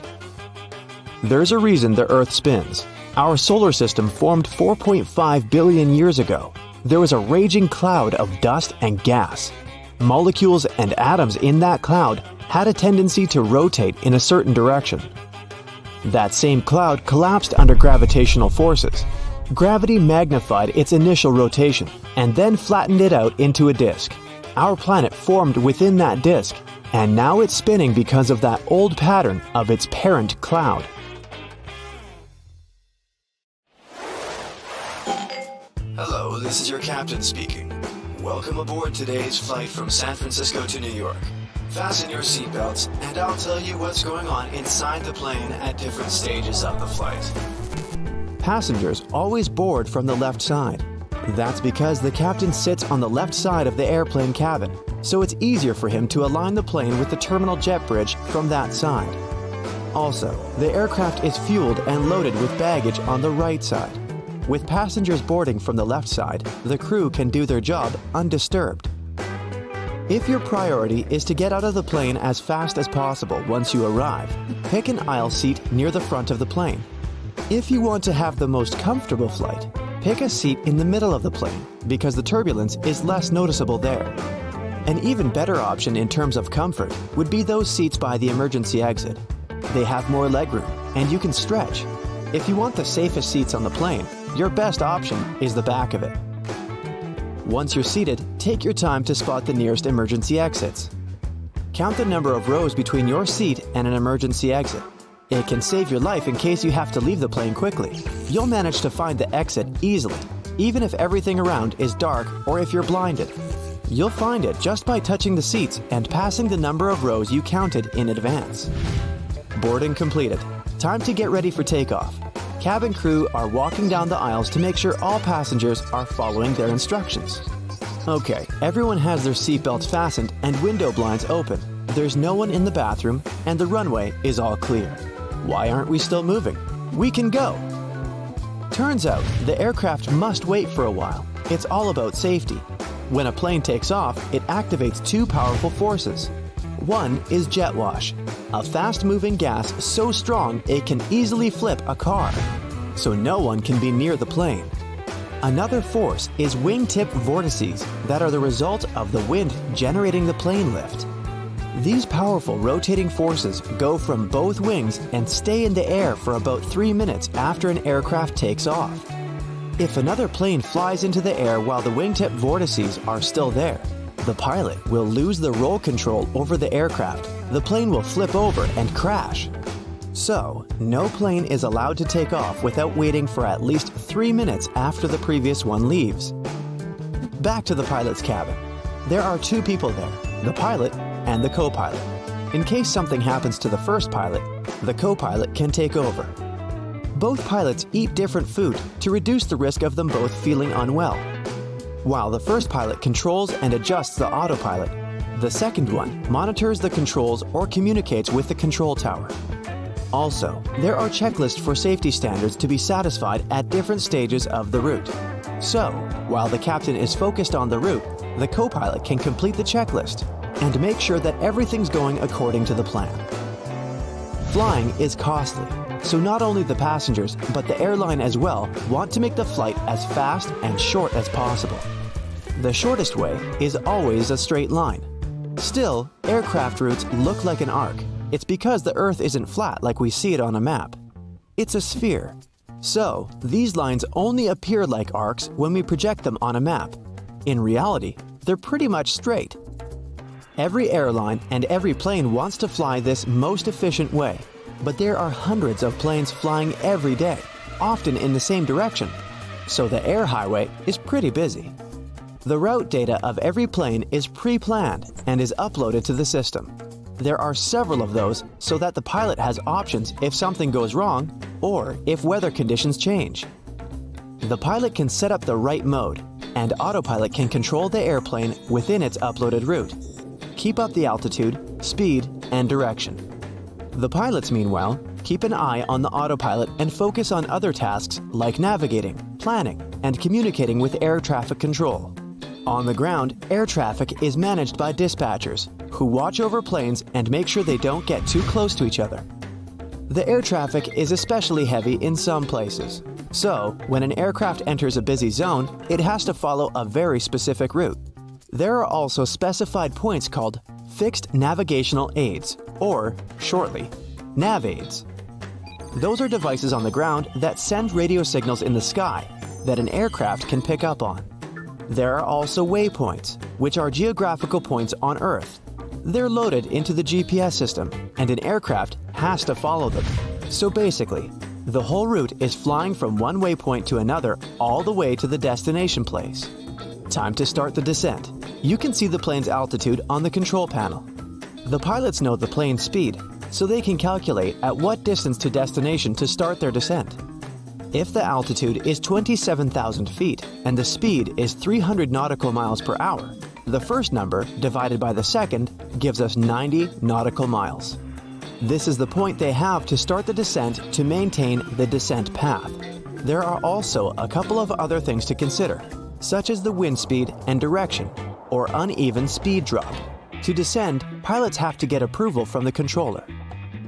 There's a reason the Earth spins. Our solar system formed 4.5 billion years ago. There was a raging cloud of dust and gas. Molecules and atoms in that cloud had a tendency to rotate in a certain direction. That same cloud collapsed under gravitational forces. Gravity magnified its initial rotation and then flattened it out into a disk. Our planet formed within that disk, and now it's spinning because of that old pattern of its parent cloud. Hello, this is your captain speaking. Welcome aboard today's flight from San Francisco to New York. Fasten your seatbelts, and I'll tell you what's going on inside the plane at different stages of the flight. Passengers always board from the left side. That's because the captain sits on the left side of the airplane cabin, so it's easier for him to align the plane with the terminal jet bridge from that side. Also, the aircraft is fueled and loaded with baggage on the right side. With passengers boarding from the left side, the crew can do their job undisturbed. If your priority is to get out of the plane as fast as possible once you arrive, pick an aisle seat near the front of the plane. If you want to have the most comfortable flight, pick a seat in the middle of the plane because the turbulence is less noticeable there. An even better option in terms of comfort would be those seats by the emergency exit. They have more legroom and you can stretch. If you want the safest seats on the plane, your best option is the back of it. Once you're seated, take your time to spot the nearest emergency exits. Count the number of rows between your seat and an emergency exit. It can save your life in case you have to leave the plane quickly. You'll manage to find the exit easily, even if everything around is dark or if you're blinded. You'll find it just by touching the seats and passing the number of rows you counted in advance. Boarding completed. Time to get ready for takeoff. Cabin crew are walking down the aisles to make sure all passengers are following their instructions. Okay, everyone has their seatbelts fastened and window blinds open. There's no one in the bathroom and the runway is all clear. Why aren't we still moving? We can go! Turns out, the aircraft must wait for a while. It's all about safety. When a plane takes off, it activates two powerful forces. One is jet wash, a fast-moving gas so strong it can easily flip a car, so no one can be near the plane. Another force is wingtip vortices that are the result of the wind generating the plane lift. These powerful rotating forces go from both wings and stay in the air for about 3 minutes after an aircraft takes off. If another plane flies into the air while the wingtip vortices are still there, the pilot will lose the roll control over the aircraft. The plane will flip over and crash. So, no plane is allowed to take off without waiting for at least 3 minutes after the previous one leaves. Back to the pilot's cabin. There are two people there, the pilot and the co-pilot. In case something happens to the first pilot, the co-pilot can take over. Both pilots eat different food to reduce the risk of them both feeling unwell. While the first pilot controls and adjusts the autopilot, the second one monitors the controls or communicates with the control tower. Also, there are checklists for safety standards to be satisfied at different stages of the route. So, while the captain is focused on the route, the co-pilot can complete the checklist and make sure that everything's going according to the plan. Flying is costly, so not only the passengers, but the airline as well want to make the flight as fast and short as possible. The shortest way is always a straight line. Still, aircraft routes look like an arc. It's because the Earth isn't flat like we see it on a map. It's a sphere. So, these lines only appear like arcs when we project them on a map. In reality, they're pretty much straight. Every airline and every plane wants to fly this most efficient way, but there are hundreds of planes flying every day, often in the same direction, so the air highway is pretty busy. The route data of every plane is pre-planned and is uploaded to the system. There are several of those so that the pilot has options if something goes wrong or if weather conditions change. The pilot can set up the right mode, and autopilot can control the airplane within its uploaded route. Keep up the altitude, speed, and direction. The pilots, meanwhile, keep an eye on the autopilot and focus on other tasks like navigating, planning, and communicating with air traffic control. On the ground, air traffic is managed by dispatchers, who watch over planes and make sure they don't get too close to each other. The air traffic is especially heavy in some places, so when an aircraft enters a busy zone, it has to follow a very specific route. There are also specified points called Fixed Navigational Aids, or, shortly, nav aids. Those are devices on the ground that send radio signals in the sky that an aircraft can pick up on. There are also waypoints, which are geographical points on Earth. They're loaded into the GPS system, and an aircraft has to follow them. So basically, the whole route is flying from one waypoint to another all the way to the destination place. Time to start the descent. You can see the plane's altitude on the control panel. The pilots know the plane's speed, so they can calculate at what distance to destination to start their descent. If the altitude is 27,000 feet and the speed is 300 nautical miles per hour, the first number divided by the second gives us 90 nautical miles. This is the point they have to start the descent to maintain the descent path. There are also a couple of other things to consider, such as the wind speed and direction, or uneven speed drop. To descend, pilots have to get approval from the controller.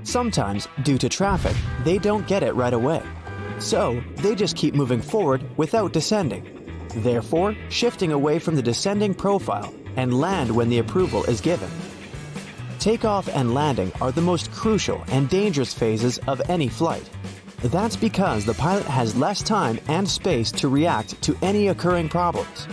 Sometimes, due to traffic, they don't get it right away. So, they just keep moving forward without descending, therefore shifting away from the descending profile and land when the approval is given. Takeoff and landing are the most crucial and dangerous phases of any flight. That's because the pilot has less time and space to react to any occurring problems.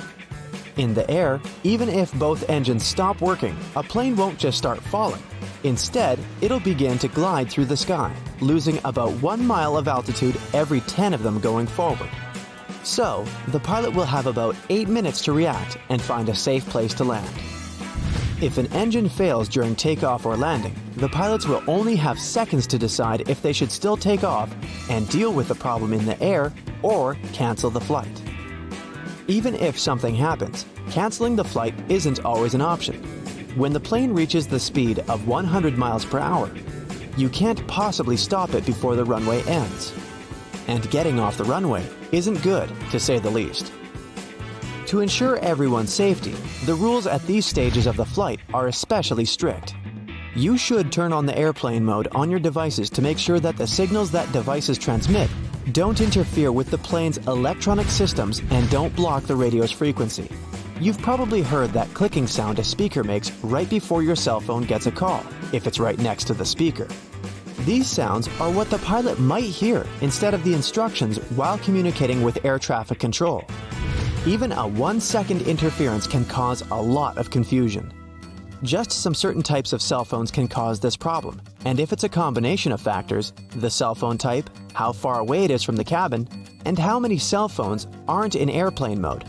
In the air, even if both engines stop working, a plane won't just start falling. Instead, it'll begin to glide through the sky, losing about 1 mile of altitude every 10 of them going forward. So, the pilot will have about 8 minutes to react and find a safe place to land. If an engine fails during takeoff or landing, the pilots will only have seconds to decide if they should still take off and deal with the problem in the air or cancel the flight. Even if something happens, canceling the flight isn't always an option. When the plane reaches the speed of 100 miles per hour, you can't possibly stop it before the runway ends. And getting off the runway isn't good, to say the least. To ensure everyone's safety, the rules at these stages of the flight are especially strict. You should turn on the airplane mode on your devices to make sure that the signals that devices transmit don't interfere with the plane's electronic systems and don't block the radio's frequency. You've probably heard that clicking sound a speaker makes right before your cell phone gets a call, if it's right next to the speaker. These sounds are what the pilot might hear instead of the instructions while communicating with air traffic control. Even a 1-second interference can cause a lot of confusion. Just some certain types of cell phones can cause this problem, and if it's a combination of factors, the cell phone type, how far away it is from the cabin, and how many cell phones aren't in airplane mode.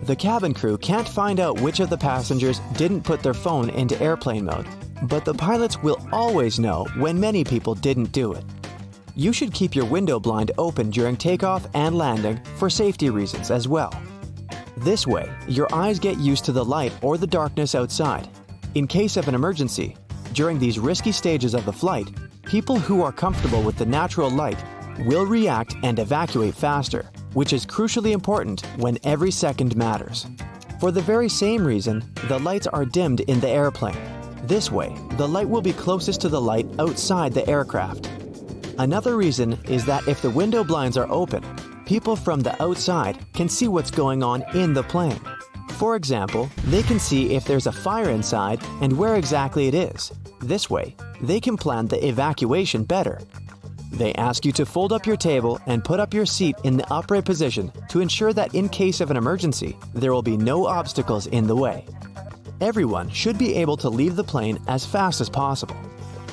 The cabin crew can't find out which of the passengers didn't put their phone into airplane mode, but the pilots will always know when many people didn't do it. You should keep your window blind open during takeoff and landing for safety reasons as well. This way, your eyes get used to the light or the darkness outside. In case of an emergency, during these risky stages of the flight, people who are comfortable with the natural light will react and evacuate faster, which is crucially important when every second matters. For the very same reason, the lights are dimmed in the airplane. This way, the light will be closest to the light outside the aircraft. Another reason is that if the window blinds are open, people from the outside can see what's going on in the plane. For example, they can see if there's a fire inside and where exactly it is. This way, they can plan the evacuation better. They ask you to fold up your table and put up your seat in the upright position to ensure that in case of an emergency, there will be no obstacles in the way. Everyone should be able to leave the plane as fast as possible.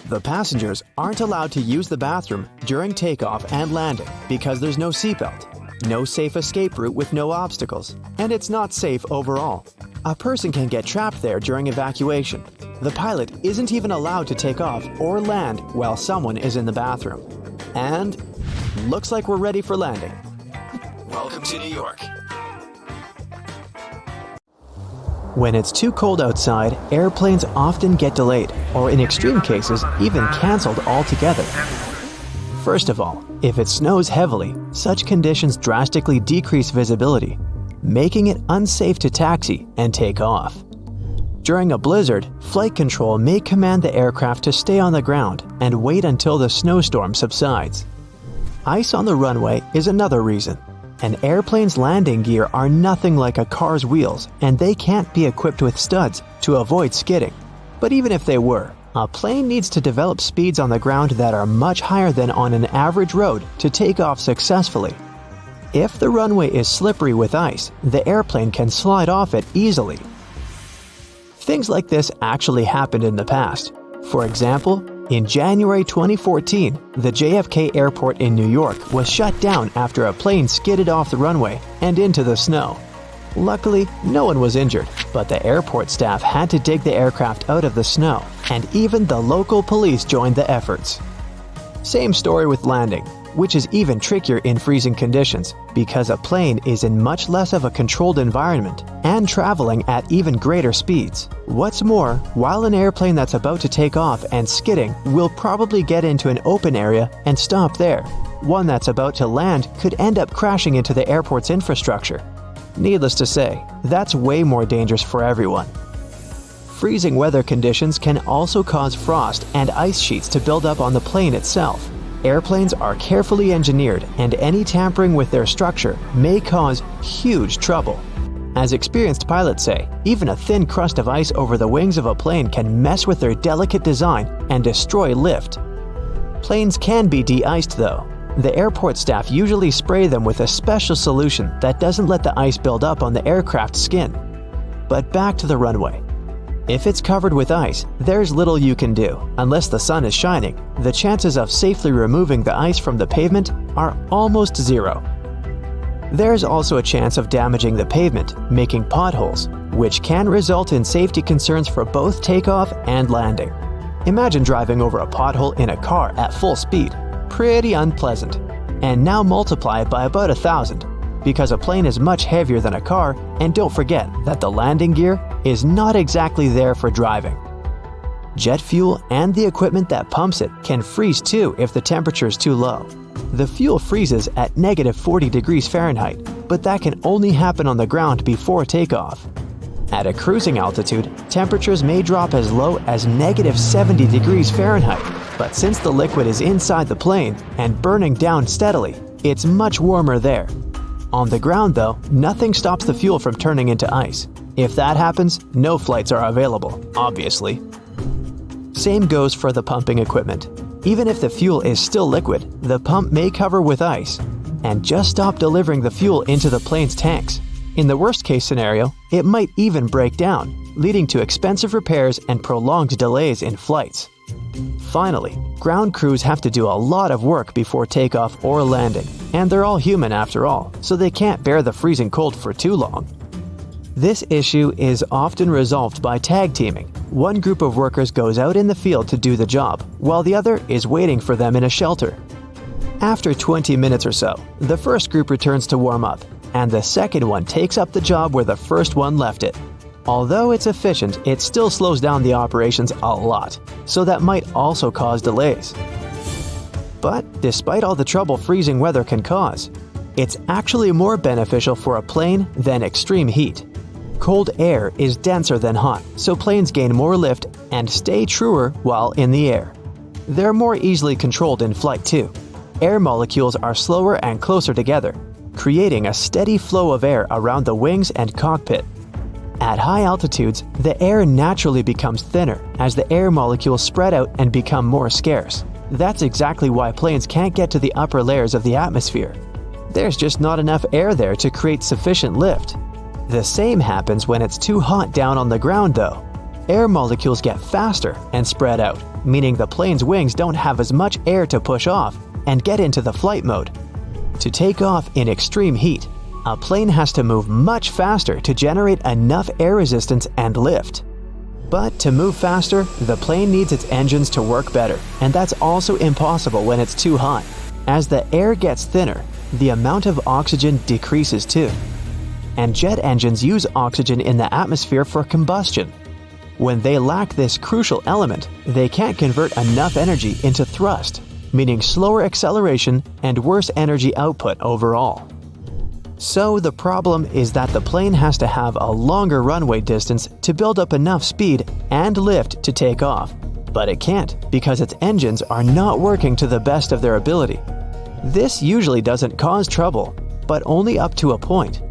The passengers aren't allowed to use the bathroom during takeoff and landing because there's no seatbelt, no safe escape route with no obstacles, and it's not safe overall. A person can get trapped there during evacuation. The pilot isn't even allowed to take off or land while someone is in the bathroom. And looks like we're ready for landing. Welcome to New York. When it's too cold outside, airplanes often get delayed, or in extreme cases, even canceled altogether. First of all, if it snows heavily, such conditions drastically decrease visibility, making it unsafe to taxi and take off. During a blizzard, flight control may command the aircraft to stay on the ground and wait until the snowstorm subsides. Ice on the runway is another reason. An airplane's landing gear are nothing like a car's wheels, and they can't be equipped with studs to avoid skidding. But even if they were, a plane needs to develop speeds on the ground that are much higher than on an average road to take off successfully. If the runway is slippery with ice, the airplane can slide off it easily. Things like this actually happened in the past. For example, in January 2014, the JFK airport in New York was shut down after a plane skidded off the runway and into the snow. Luckily, no one was injured, but the airport staff had to dig the aircraft out of the snow, and even the local police joined the efforts. Same story with landing, which is even trickier in freezing conditions because a plane is in much less of a controlled environment and traveling at even greater speeds. What's more, while an airplane that's about to take off and skidding will probably get into an open area and stop there, one that's about to land could end up crashing into the airport's infrastructure. Needless to say, that's way more dangerous for everyone. Freezing weather conditions can also cause frost and ice sheets to build up on the plane itself. Airplanes are carefully engineered, and any tampering with their structure may cause huge trouble. As experienced pilots say, even a thin crust of ice over the wings of a plane can mess with their delicate design and destroy lift. Planes can be de-iced though. The airport staff usually spray them with a special solution that doesn't let the ice build up on the aircraft's skin. But back to the runway. If it's covered with ice, there's little you can do. Unless the sun is shining, the chances of safely removing the ice from the pavement are almost zero. There's also a chance of damaging the pavement, making potholes, which can result in safety concerns for both takeoff and landing. Imagine driving over a pothole in a car at full speed. Pretty unpleasant. And now multiply it by about 1,000, because a plane is much heavier than a car, and don't forget that the landing gear is not exactly there for driving. Jet fuel and the equipment that pumps it can freeze too if the temperature is too low. The fuel freezes at -40 degrees Fahrenheit, but that can only happen on the ground before takeoff. At a cruising altitude, temperatures may drop as low as -70 degrees Fahrenheit, but since the liquid is inside the plane and burning down steadily, it's much warmer there. On the ground though, nothing stops the fuel from turning into ice. If that happens, no flights are available, obviously. Same goes for the pumping equipment. Even if the fuel is still liquid, the pump may cover with ice and just stop delivering the fuel into the plane's tanks. In the worst-case scenario, it might even break down, leading to expensive repairs and prolonged delays in flights. Finally, ground crews have to do a lot of work before takeoff or landing, and they're all human after all, so they can't bear the freezing cold for too long. This issue is often resolved by tag teaming. One group of workers goes out in the field to do the job, while the other is waiting for them in a shelter. After 20 minutes or so, the first group returns to warm up, and the second one takes up the job where the first one left it. Although it's efficient, it still slows down the operations a lot, so that might also cause delays. But despite all the trouble freezing weather can cause, it's actually more beneficial for a plane than extreme heat. Cold air is denser than hot, so planes gain more lift and stay truer while in the air. They're more easily controlled in flight too. Air molecules are slower and closer together, creating a steady flow of air around the wings and cockpit. At high altitudes, the air naturally becomes thinner as the air molecules spread out and become more scarce. That's exactly why planes can't get to the upper layers of the atmosphere. There's just not enough air there to create sufficient lift. The same happens when it's too hot down on the ground though. Air molecules get faster and spread out, meaning the plane's wings don't have as much air to push off and get into the flight mode. To take off in extreme heat, a plane has to move much faster to generate enough air resistance and lift. But to move faster, the plane needs its engines to work better, and that's also impossible when it's too hot. As the air gets thinner, the amount of oxygen decreases too. And jet engines use oxygen in the atmosphere for combustion. When they lack this crucial element, they can't convert enough energy into thrust, meaning slower acceleration and worse energy output overall. So the problem is that the plane has to have a longer runway distance to build up enough speed and lift to take off, but it can't because its engines are not working to the best of their ability. This usually doesn't cause trouble, but only up to a point.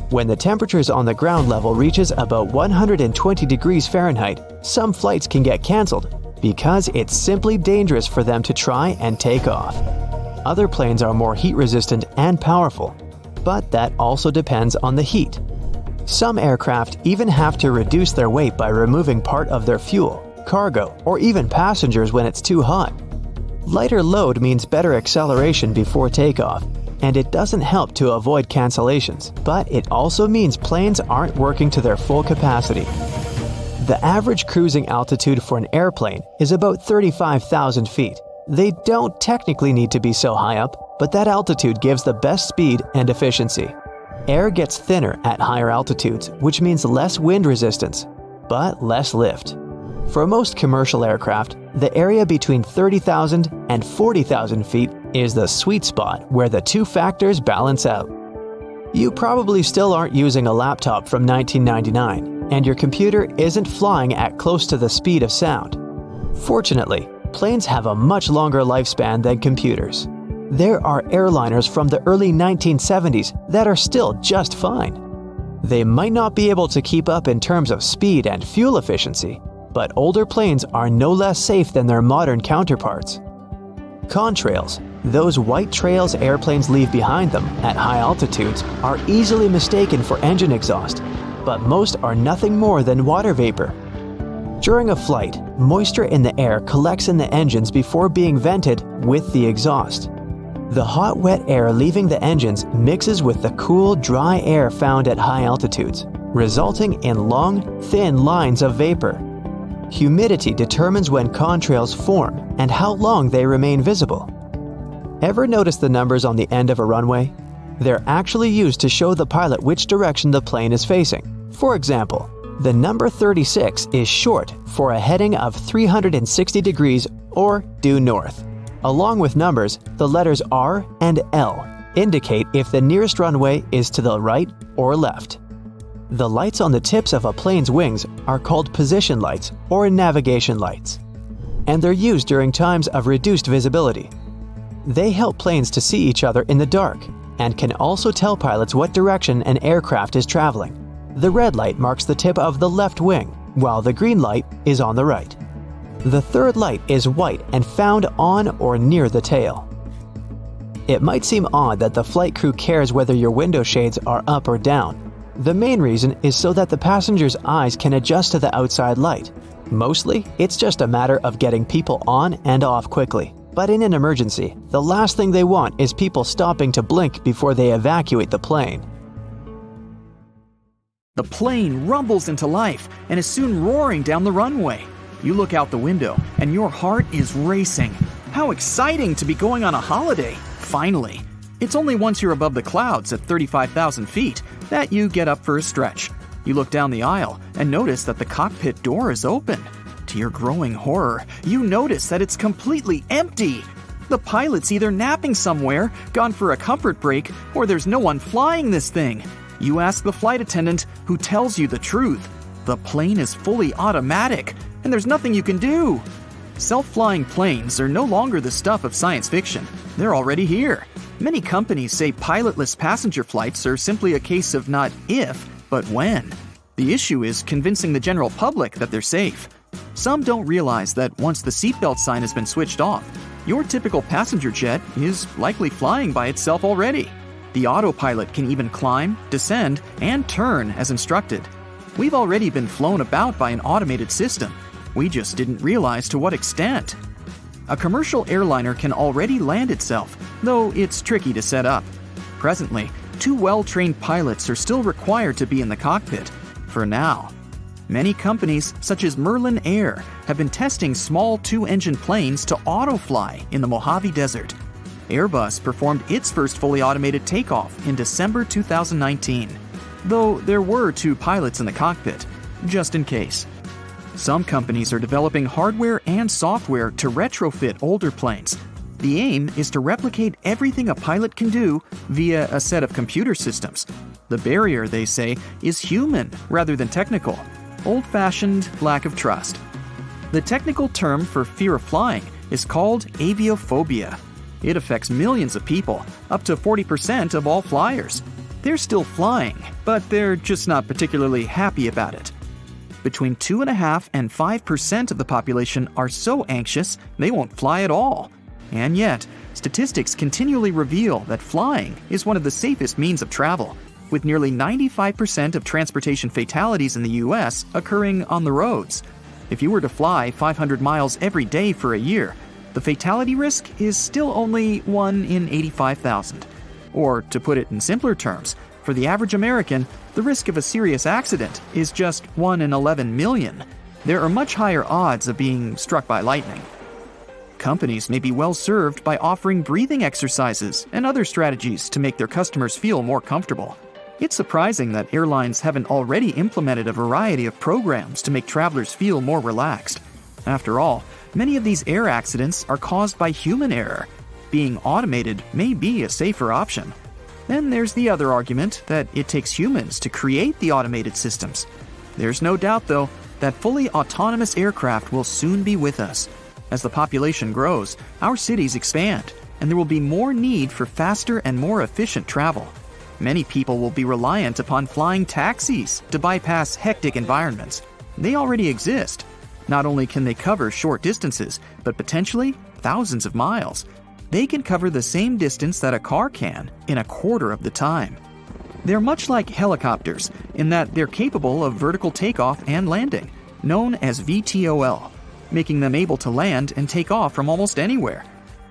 When the temperatures on the ground level reaches about 120 degrees Fahrenheit, some flights can get cancelled because it's simply dangerous for them to try and take off. Other planes are more heat resistant and powerful, but that also depends on the heat. Some aircraft even have to reduce their weight by removing part of their fuel, cargo, or even passengers when it's too hot. Lighter load means better acceleration before takeoff, and it doesn't help to avoid cancellations, but it also means planes aren't working to their full capacity. The average cruising altitude for an airplane is about 35,000 feet. They don't technically need to be so high up, but that altitude gives the best speed and efficiency. Air gets thinner at higher altitudes, which means less wind resistance, but less lift. For most commercial aircraft, the area between 30,000 and 40,000 feet is the sweet spot where the two factors balance out. You probably still aren't using a laptop from 1999, and your computer isn't flying at close to the speed of sound. Fortunately, planes have a much longer lifespan than computers. There are airliners from the early 1970s that are still just fine. They might not be able to keep up in terms of speed and fuel efficiency, but older planes are no less safe than their modern counterparts. Contrails, those white trails airplanes leave behind them at high altitudes, are easily mistaken for engine exhaust, but most are nothing more than water vapor. During a flight, moisture in the air collects in the engines before being vented with the exhaust. The hot, wet air leaving the engines mixes with the cool, dry air found at high altitudes, resulting in long, thin lines of vapor. Humidity determines when contrails form and how long they remain visible. Ever notice the numbers on the end of a runway? They're actually used to show the pilot which direction the plane is facing. For example, the number 36 is short for a heading of 360 degrees or due north. Along with numbers, the letters R and L indicate if the nearest runway is to the right or left. The lights on the tips of a plane's wings are called position lights or navigation lights, and they're used during times of reduced visibility. They help planes to see each other in the dark and can also tell pilots what direction an aircraft is traveling. The red light marks the tip of the left wing, while the green light is on the right. The third light is white and found on or near the tail. It might seem odd that the flight crew cares whether your window shades are up or down. The main reason is so that the passenger's eyes can adjust to the outside light. Mostly, it's just a matter of getting people on and off quickly. But in an emergency, the last thing they want is people stopping to blink before they evacuate the plane. The plane rumbles into life and is soon roaring down the runway. You look out the window and your heart is racing. How exciting to be going on a holiday, finally. It's only once you're above the clouds at 35,000 feet that you get up for a stretch. You look down the aisle and notice that the cockpit door is open. To your growing horror, you notice that it's completely empty. The pilot's either napping somewhere, gone for a comfort break, or there's no one flying this thing. You ask the flight attendant, who tells you the truth. The plane is fully automatic, and there's nothing you can do. Self-flying planes are no longer the stuff of science fiction. They're already here. Many companies say pilotless passenger flights are simply a case of not if, but when. The issue is convincing the general public that they're safe. Some don't realize that once the seatbelt sign has been switched off, your typical passenger jet is likely flying by itself already. The autopilot can even climb, descend, and turn as instructed. We've already been flown about by an automated system. We just didn't realize to what extent. A commercial airliner can already land itself, though it's tricky to set up. Presently, 2 well-trained pilots are still required to be in the cockpit, for now. Many companies, such as Merlin Air, have been testing small 2-engine planes to autofly in the Mojave Desert. Airbus performed its first fully automated takeoff in December 2019, though there were 2 pilots in the cockpit, just in case. Some companies are developing hardware and software to retrofit older planes. The aim is to replicate everything a pilot can do via a set of computer systems. The barrier, they say, is human rather than technical. Old-fashioned lack of trust. The technical term for fear of flying is called aviophobia. It affects millions of people, up to 40% of all flyers. They're still flying, but they're just not particularly happy about it. Between 2.5% and 5% of the population are so anxious they won't fly at all. And yet, statistics continually reveal that flying is one of the safest means of travel, with nearly 95% of transportation fatalities in the US occurring on the roads. If you were to fly 500 miles every day for a year, the fatality risk is still only 1 in 85,000. Or, to put it in simpler terms, for the average American, the risk of a serious accident is just 1 in 11 million. There are much higher odds of being struck by lightning. Companies may be well served by offering breathing exercises and other strategies to make their customers feel more comfortable. It's surprising that airlines haven't already implemented a variety of programs to make travelers feel more relaxed. After all, many of these air accidents are caused by human error. Being automated may be a safer option. Then there's the other argument that it takes humans to create the automated systems. There's no doubt, though, that fully autonomous aircraft will soon be with us. As the population grows, our cities expand, and there will be more need for faster and more efficient travel. Many people will be reliant upon flying taxis to bypass hectic environments. They already exist. Not only can they cover short distances, but potentially thousands of miles. They can cover the same distance that a car can in a quarter of the time. They're much like helicopters in that they're capable of vertical takeoff and landing, known as VTOL, making them able to land and take off from almost anywhere.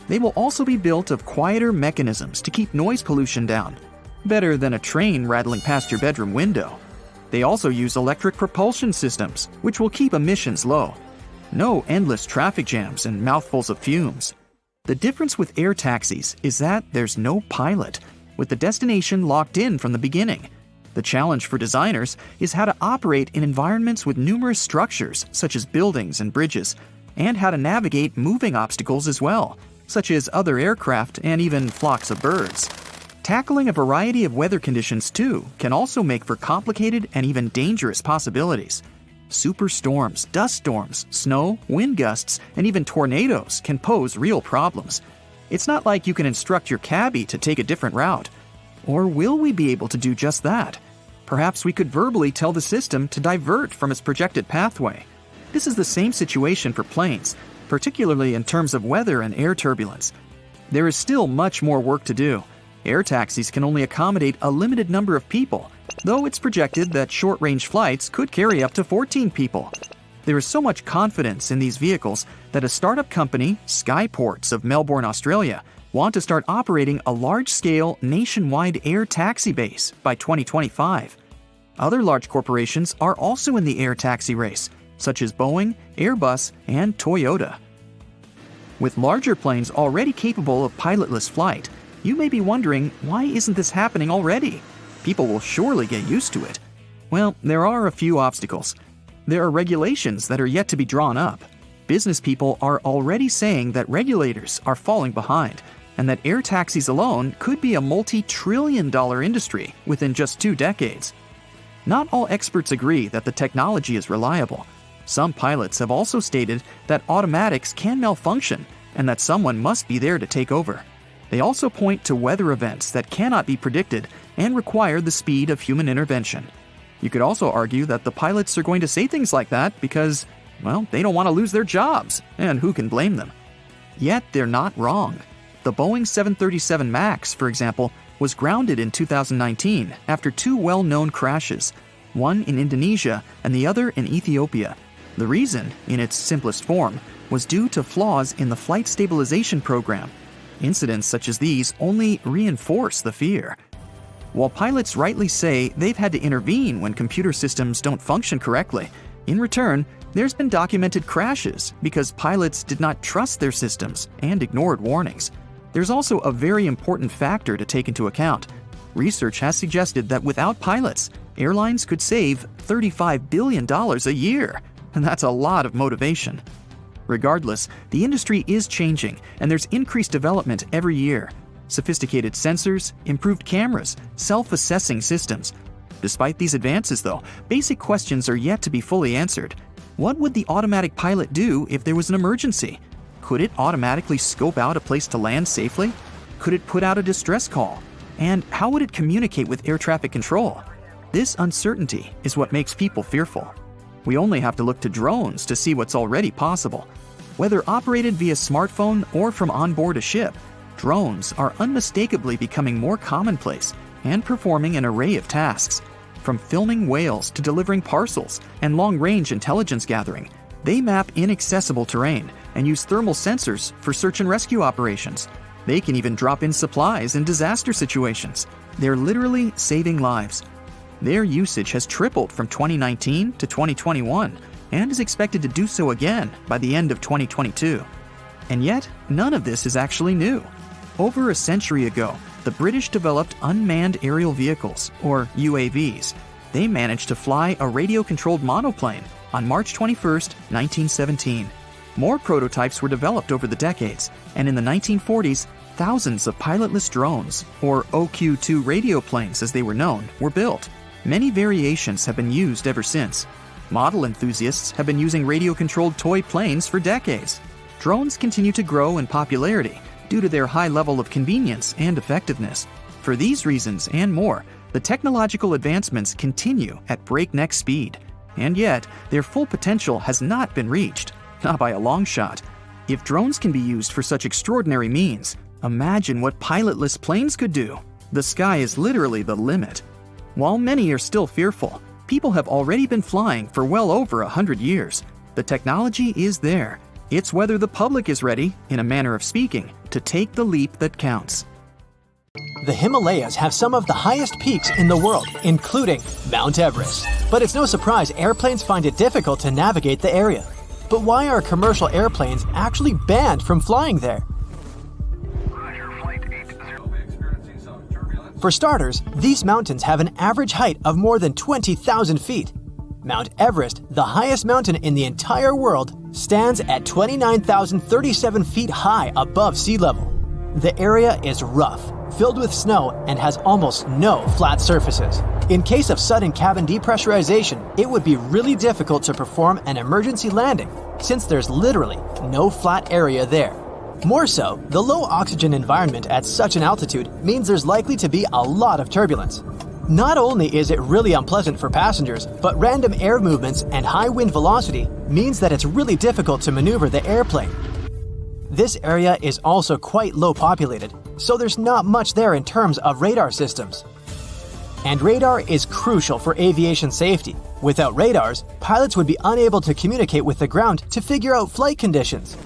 They will also be built of quieter mechanisms to keep noise pollution down, better than a train rattling past your bedroom window. They also use electric propulsion systems, which will keep emissions low. No endless traffic jams and mouthfuls of fumes. The difference with air taxis is that there's no pilot, with the destination locked in from the beginning. The challenge for designers is how to operate in environments with numerous structures, such as buildings and bridges, and how to navigate moving obstacles as well, such as other aircraft and even flocks of birds. Tackling a variety of weather conditions, too, can also make for complicated and even dangerous possibilities. Superstorms, dust storms, snow, wind gusts, and even tornadoes can pose real problems. It's not like you can instruct your cabbie to take a different route. Or will we be able to do just that? Perhaps we could verbally tell the system to divert from its projected pathway. This is the same situation for planes, particularly in terms of weather and air turbulence. There is still much more work to do. Air taxis can only accommodate a limited number of people, though it's projected that short-range flights could carry up to 14 people. There is so much confidence in these vehicles that a startup company, Skyports of Melbourne, Australia, want to start operating a large-scale, nationwide air taxi base by 2025. Other large corporations are also in the air taxi race, such as Boeing, Airbus, and Toyota. With larger planes already capable of pilotless flight, you may be wondering, why isn't this happening already? People will surely get used to it. Well, there are a few obstacles. There are regulations that are yet to be drawn up. Business people are already saying that regulators are falling behind, and that air taxis alone could be a multi-trillion-dollar industry within just 2 decades. Not all experts agree that the technology is reliable. Some pilots have also stated that automatics can malfunction and that someone must be there to take over. They also point to weather events that cannot be predicted and require the speed of human intervention. You could also argue that the pilots are going to say things like that because, well, they don't want to lose their jobs, and who can blame them? Yet they're not wrong. The Boeing 737 MAX, for example, was grounded in 2019 after 2 well-known crashes, one in Indonesia and the other in Ethiopia. The reason, in its simplest form, was due to flaws in the flight stabilization program. Incidents such as these only reinforce the fear. While pilots rightly say they've had to intervene when computer systems don't function correctly, in return, there's been documented crashes because pilots did not trust their systems and ignored warnings. There's also a very important factor to take into account. Research has suggested that without pilots, airlines could save $35 billion a year, and that's a lot of motivation. Regardless, the industry is changing, and there's increased development every year. Sophisticated sensors, improved cameras, self-assessing systems. Despite these advances, though, basic questions are yet to be fully answered. What would the automatic pilot do if there was an emergency? Could it automatically scope out a place to land safely? Could it put out a distress call? And how would it communicate with air traffic control? This uncertainty is what makes people fearful. We only have to look to drones to see what's already possible. Whether operated via smartphone or from onboard a ship, drones are unmistakably becoming more commonplace and performing an array of tasks. From filming whales to delivering parcels and long-range intelligence gathering, they map inaccessible terrain and use thermal sensors for search and rescue operations. They can even drop in supplies in disaster situations. They're literally saving lives. Their usage has tripled from 2019 to 2021 and is expected to do so again by the end of 2022. And yet, none of this is actually new. Over a century ago, the British developed unmanned aerial vehicles, or UAVs. They managed to fly a radio-controlled monoplane on March 21, 1917. More prototypes were developed over the decades, and in the 1940s, thousands of pilotless drones, or OQ-2 radio planes as they were known, were built. Many variations have been used ever since. Model enthusiasts have been using radio-controlled toy planes for decades. Drones continue to grow in popularity due to their high level of convenience and effectiveness. For these reasons and more, the technological advancements continue at breakneck speed. And yet, their full potential has not been reached, not by a long shot. If drones can be used for such extraordinary means, imagine what pilotless planes could do. The sky is literally the limit. While many are still fearful, people have already been flying for well over 100 years. The technology is there. It's whether the public is ready, in a manner of speaking, to take the leap that counts. The Himalayas have some of the highest peaks in the world, including Mount Everest. But it's no surprise airplanes find it difficult to navigate the area. But why are commercial airplanes actually banned from flying there? For starters, these mountains have an average height of more than 20,000 feet. Mount Everest, the highest mountain in the entire world, stands at 29,037 feet high above sea level. The area is rough, filled with snow, and has almost no flat surfaces. In case of sudden cabin depressurization, it would be really difficult to perform an emergency landing, since there's literally no flat area there. More so, the low oxygen environment at such an altitude means there's likely to be a lot of turbulence. Not only is it really unpleasant for passengers, but random air movements and high wind velocity means that it's really difficult to maneuver the airplane. This area is also quite low populated, so there's not much there in terms of radar systems. And radar is crucial for aviation safety. Without radars, pilots would be unable to communicate with the ground to figure out flight conditions.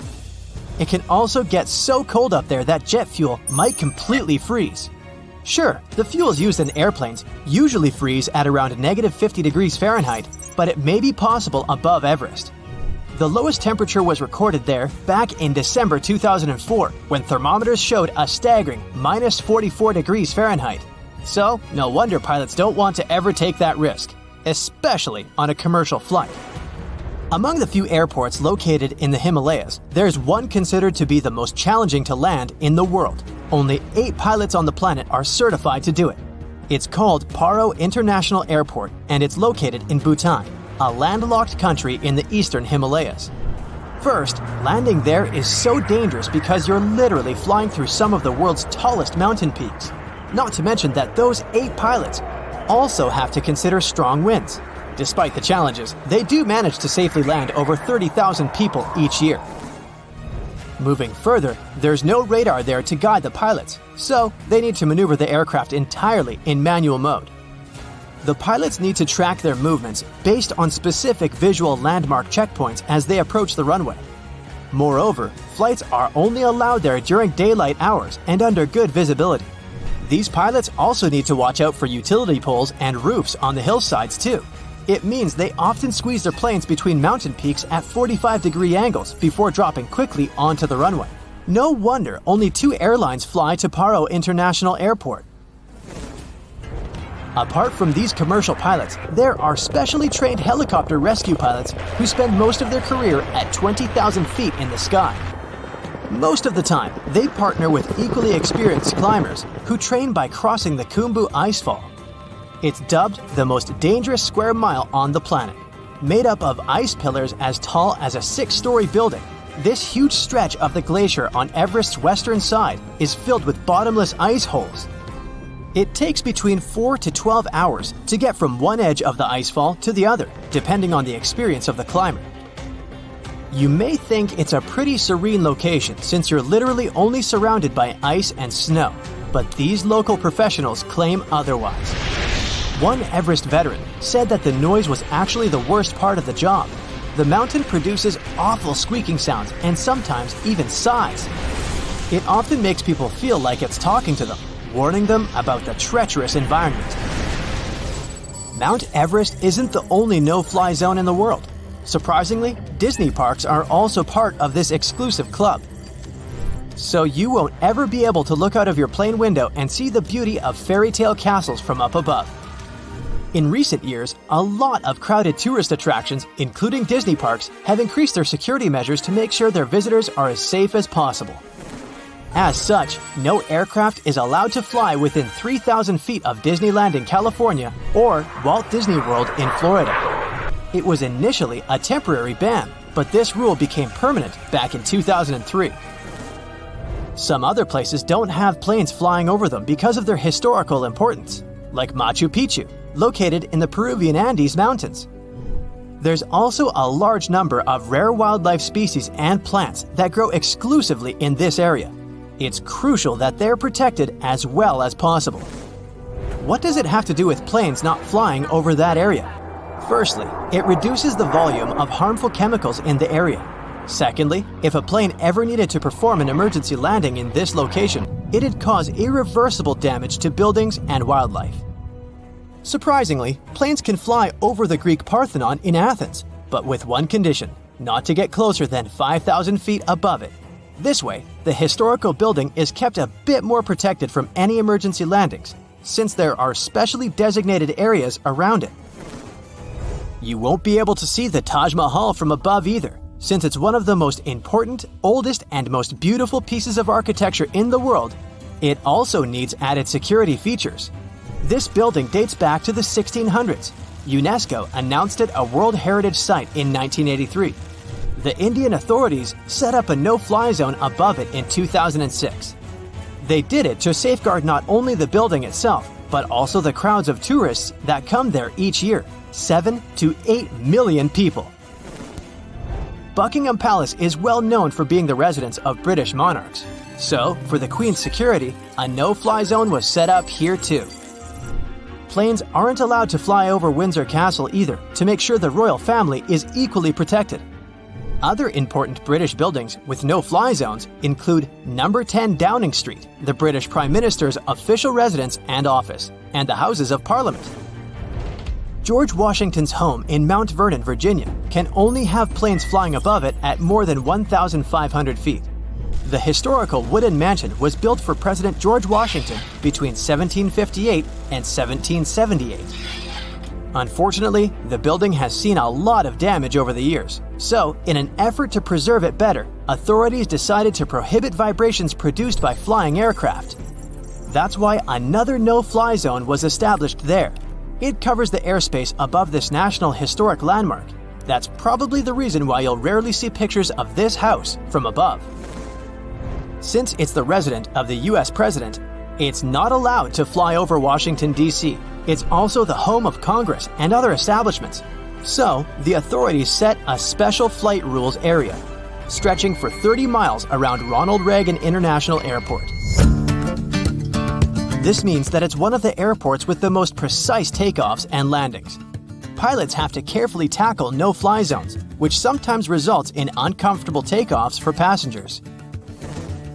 It can also get so cold up there that jet fuel might completely freeze. Sure, the fuels used in airplanes usually freeze at around -50 degrees Fahrenheit, but it may be possible above Everest. The lowest temperature was recorded there back in December 2004, when thermometers showed a staggering -44 degrees Fahrenheit. So, no wonder pilots don't want to ever take that risk, especially on a commercial flight. Among the few airports located in the Himalayas, there's one considered to be the most challenging to land in the world. Only 8 pilots on the planet are certified to do it. It's called Paro International Airport, and it's located in Bhutan, a landlocked country in the eastern Himalayas. First, landing there is so dangerous because you're literally flying through some of the world's tallest mountain peaks. Not to mention that those 8 pilots also have to consider strong winds. Despite the challenges, they do manage to safely land over 30,000 people each year. Moving further, there's no radar there to guide the pilots, so they need to maneuver the aircraft entirely in manual mode. The pilots need to track their movements based on specific visual landmark checkpoints as they approach the runway. Moreover, flights are only allowed there during daylight hours and under good visibility. These pilots also need to watch out for utility poles and roofs on the hillsides too. It means they often squeeze their planes between mountain peaks at 45-degree angles before dropping quickly onto the runway. No wonder only 2 airlines fly to Paro International Airport. Apart from these commercial pilots, there are specially trained helicopter rescue pilots who spend most of their career at 20,000 feet in the sky. Most of the time, they partner with equally experienced climbers who train by crossing the Khumbu icefall. It's dubbed the most dangerous square mile on the planet. Made up of ice pillars as tall as a 6-story building, this huge stretch of the glacier on Everest's western side is filled with bottomless ice holes. It takes between 4 to 12 hours to get from one edge of the icefall to the other, depending on the experience of the climber. You may think it's a pretty serene location since you're literally only surrounded by ice and snow, but these local professionals claim otherwise. One Everest veteran said that the noise was actually the worst part of the job. The mountain produces awful squeaking sounds and sometimes even sighs. It often makes people feel like it's talking to them, warning them about the treacherous environment. Mount Everest isn't the only no-fly zone in the world. Surprisingly, Disney parks are also part of this exclusive club. So you won't ever be able to look out of your plane window and see the beauty of fairy tale castles from up above. In recent years, a lot of crowded tourist attractions, including Disney parks, have increased their security measures to make sure their visitors are as safe as possible. As such, no aircraft is allowed to fly within 3,000 feet of Disneyland in California or Walt Disney World in Florida. It was initially a temporary ban, but this rule became permanent back in 2003. Some other places don't have planes flying over them because of their historical importance, like Machu Picchu, located in the Peruvian Andes Mountains. There's also a large number of rare wildlife species and plants that grow exclusively in this area. It's crucial that they're protected as well as possible. What does it have to do with planes not flying over that area? Firstly, it reduces the volume of harmful chemicals in the area. Secondly, if a plane ever needed to perform an emergency landing in this location, it'd cause irreversible damage to buildings and wildlife. Surprisingly, planes can fly over the Greek Parthenon in Athens, but with one condition: not to get closer than 5,000 feet above it. This way, the historical building is kept a bit more protected from any emergency landings, since there are specially designated areas around it. You won't be able to see the Taj Mahal from above either, since it's one of the most important, oldest, and most beautiful pieces of architecture in the world. It also needs added security features. This building dates back to the 1600s. UNESCO announced it a World Heritage Site in 1983. The Indian authorities set up a no-fly zone above it in 2006. They did it to safeguard not only the building itself, but also the crowds of tourists that come there each year, 7 to 8 million people. Buckingham Palace is well known for being the residence of British monarchs. So, for the Queen's security, a no-fly zone was set up here too. Planes aren't allowed to fly over Windsor Castle either, to make sure the royal family is equally protected. Other important British buildings with no-fly zones include Number 10 Downing Street, the British Prime Minister's official residence and office, and the Houses of Parliament. George Washington's home in Mount Vernon, Virginia, can only have planes flying above it at more than 1,500 feet. The historical wooden mansion was built for President George Washington between 1758 and 1778. Unfortunately, the building has seen a lot of damage over the years. So, in an effort to preserve it better, authorities decided to prohibit vibrations produced by flying aircraft. That's why another no-fly zone was established there. It covers the airspace above this National Historic Landmark. That's probably the reason why you'll rarely see pictures of this house from above. Since it's the residence of the US President, it's not allowed to fly over Washington, D.C. It's also the home of Congress and other establishments. So, the authorities set a special flight rules area, stretching for 30 miles around Ronald Reagan International Airport. This means that it's one of the airports with the most precise takeoffs and landings. Pilots have to carefully tackle no-fly zones, which sometimes results in uncomfortable takeoffs for passengers.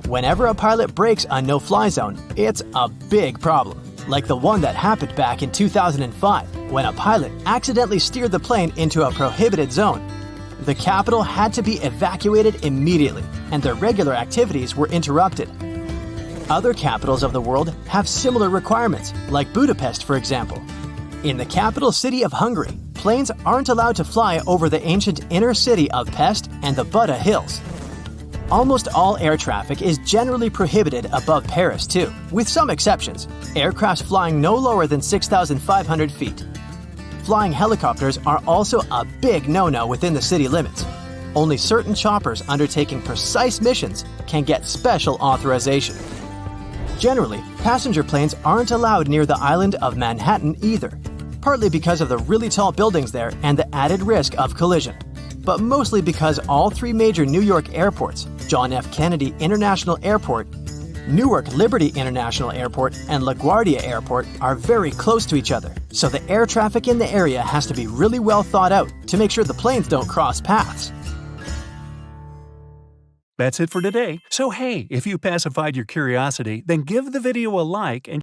Whenever a pilot breaks a no-fly zone, it's a big problem, like the one that happened back in 2005, when a pilot accidentally steered the plane into a prohibited zone. The capital had to be evacuated immediately, and their regular activities were interrupted. Other capitals of the world have similar requirements, like Budapest, for example. In the capital city of Hungary, planes aren't allowed to fly over the ancient inner city of Pest and the Buda Hills. Almost all air traffic is generally prohibited above Paris, too, with some exceptions. Aircraft flying no lower than 6,500 feet. Flying helicopters are also a big no-no within the city limits. Only certain choppers undertaking precise missions can get special authorization. Generally, passenger planes aren't allowed near the island of Manhattan either, partly because of the really tall buildings there and the added risk of collision, but mostly because all three major New York airports, John F. Kennedy International Airport, Newark Liberty International Airport, and LaGuardia Airport are very close to each other, so the air traffic in the area has to be really well thought out to make sure the planes don't cross paths. That's it for today. So hey, if you pacified your curiosity, then give the video a like and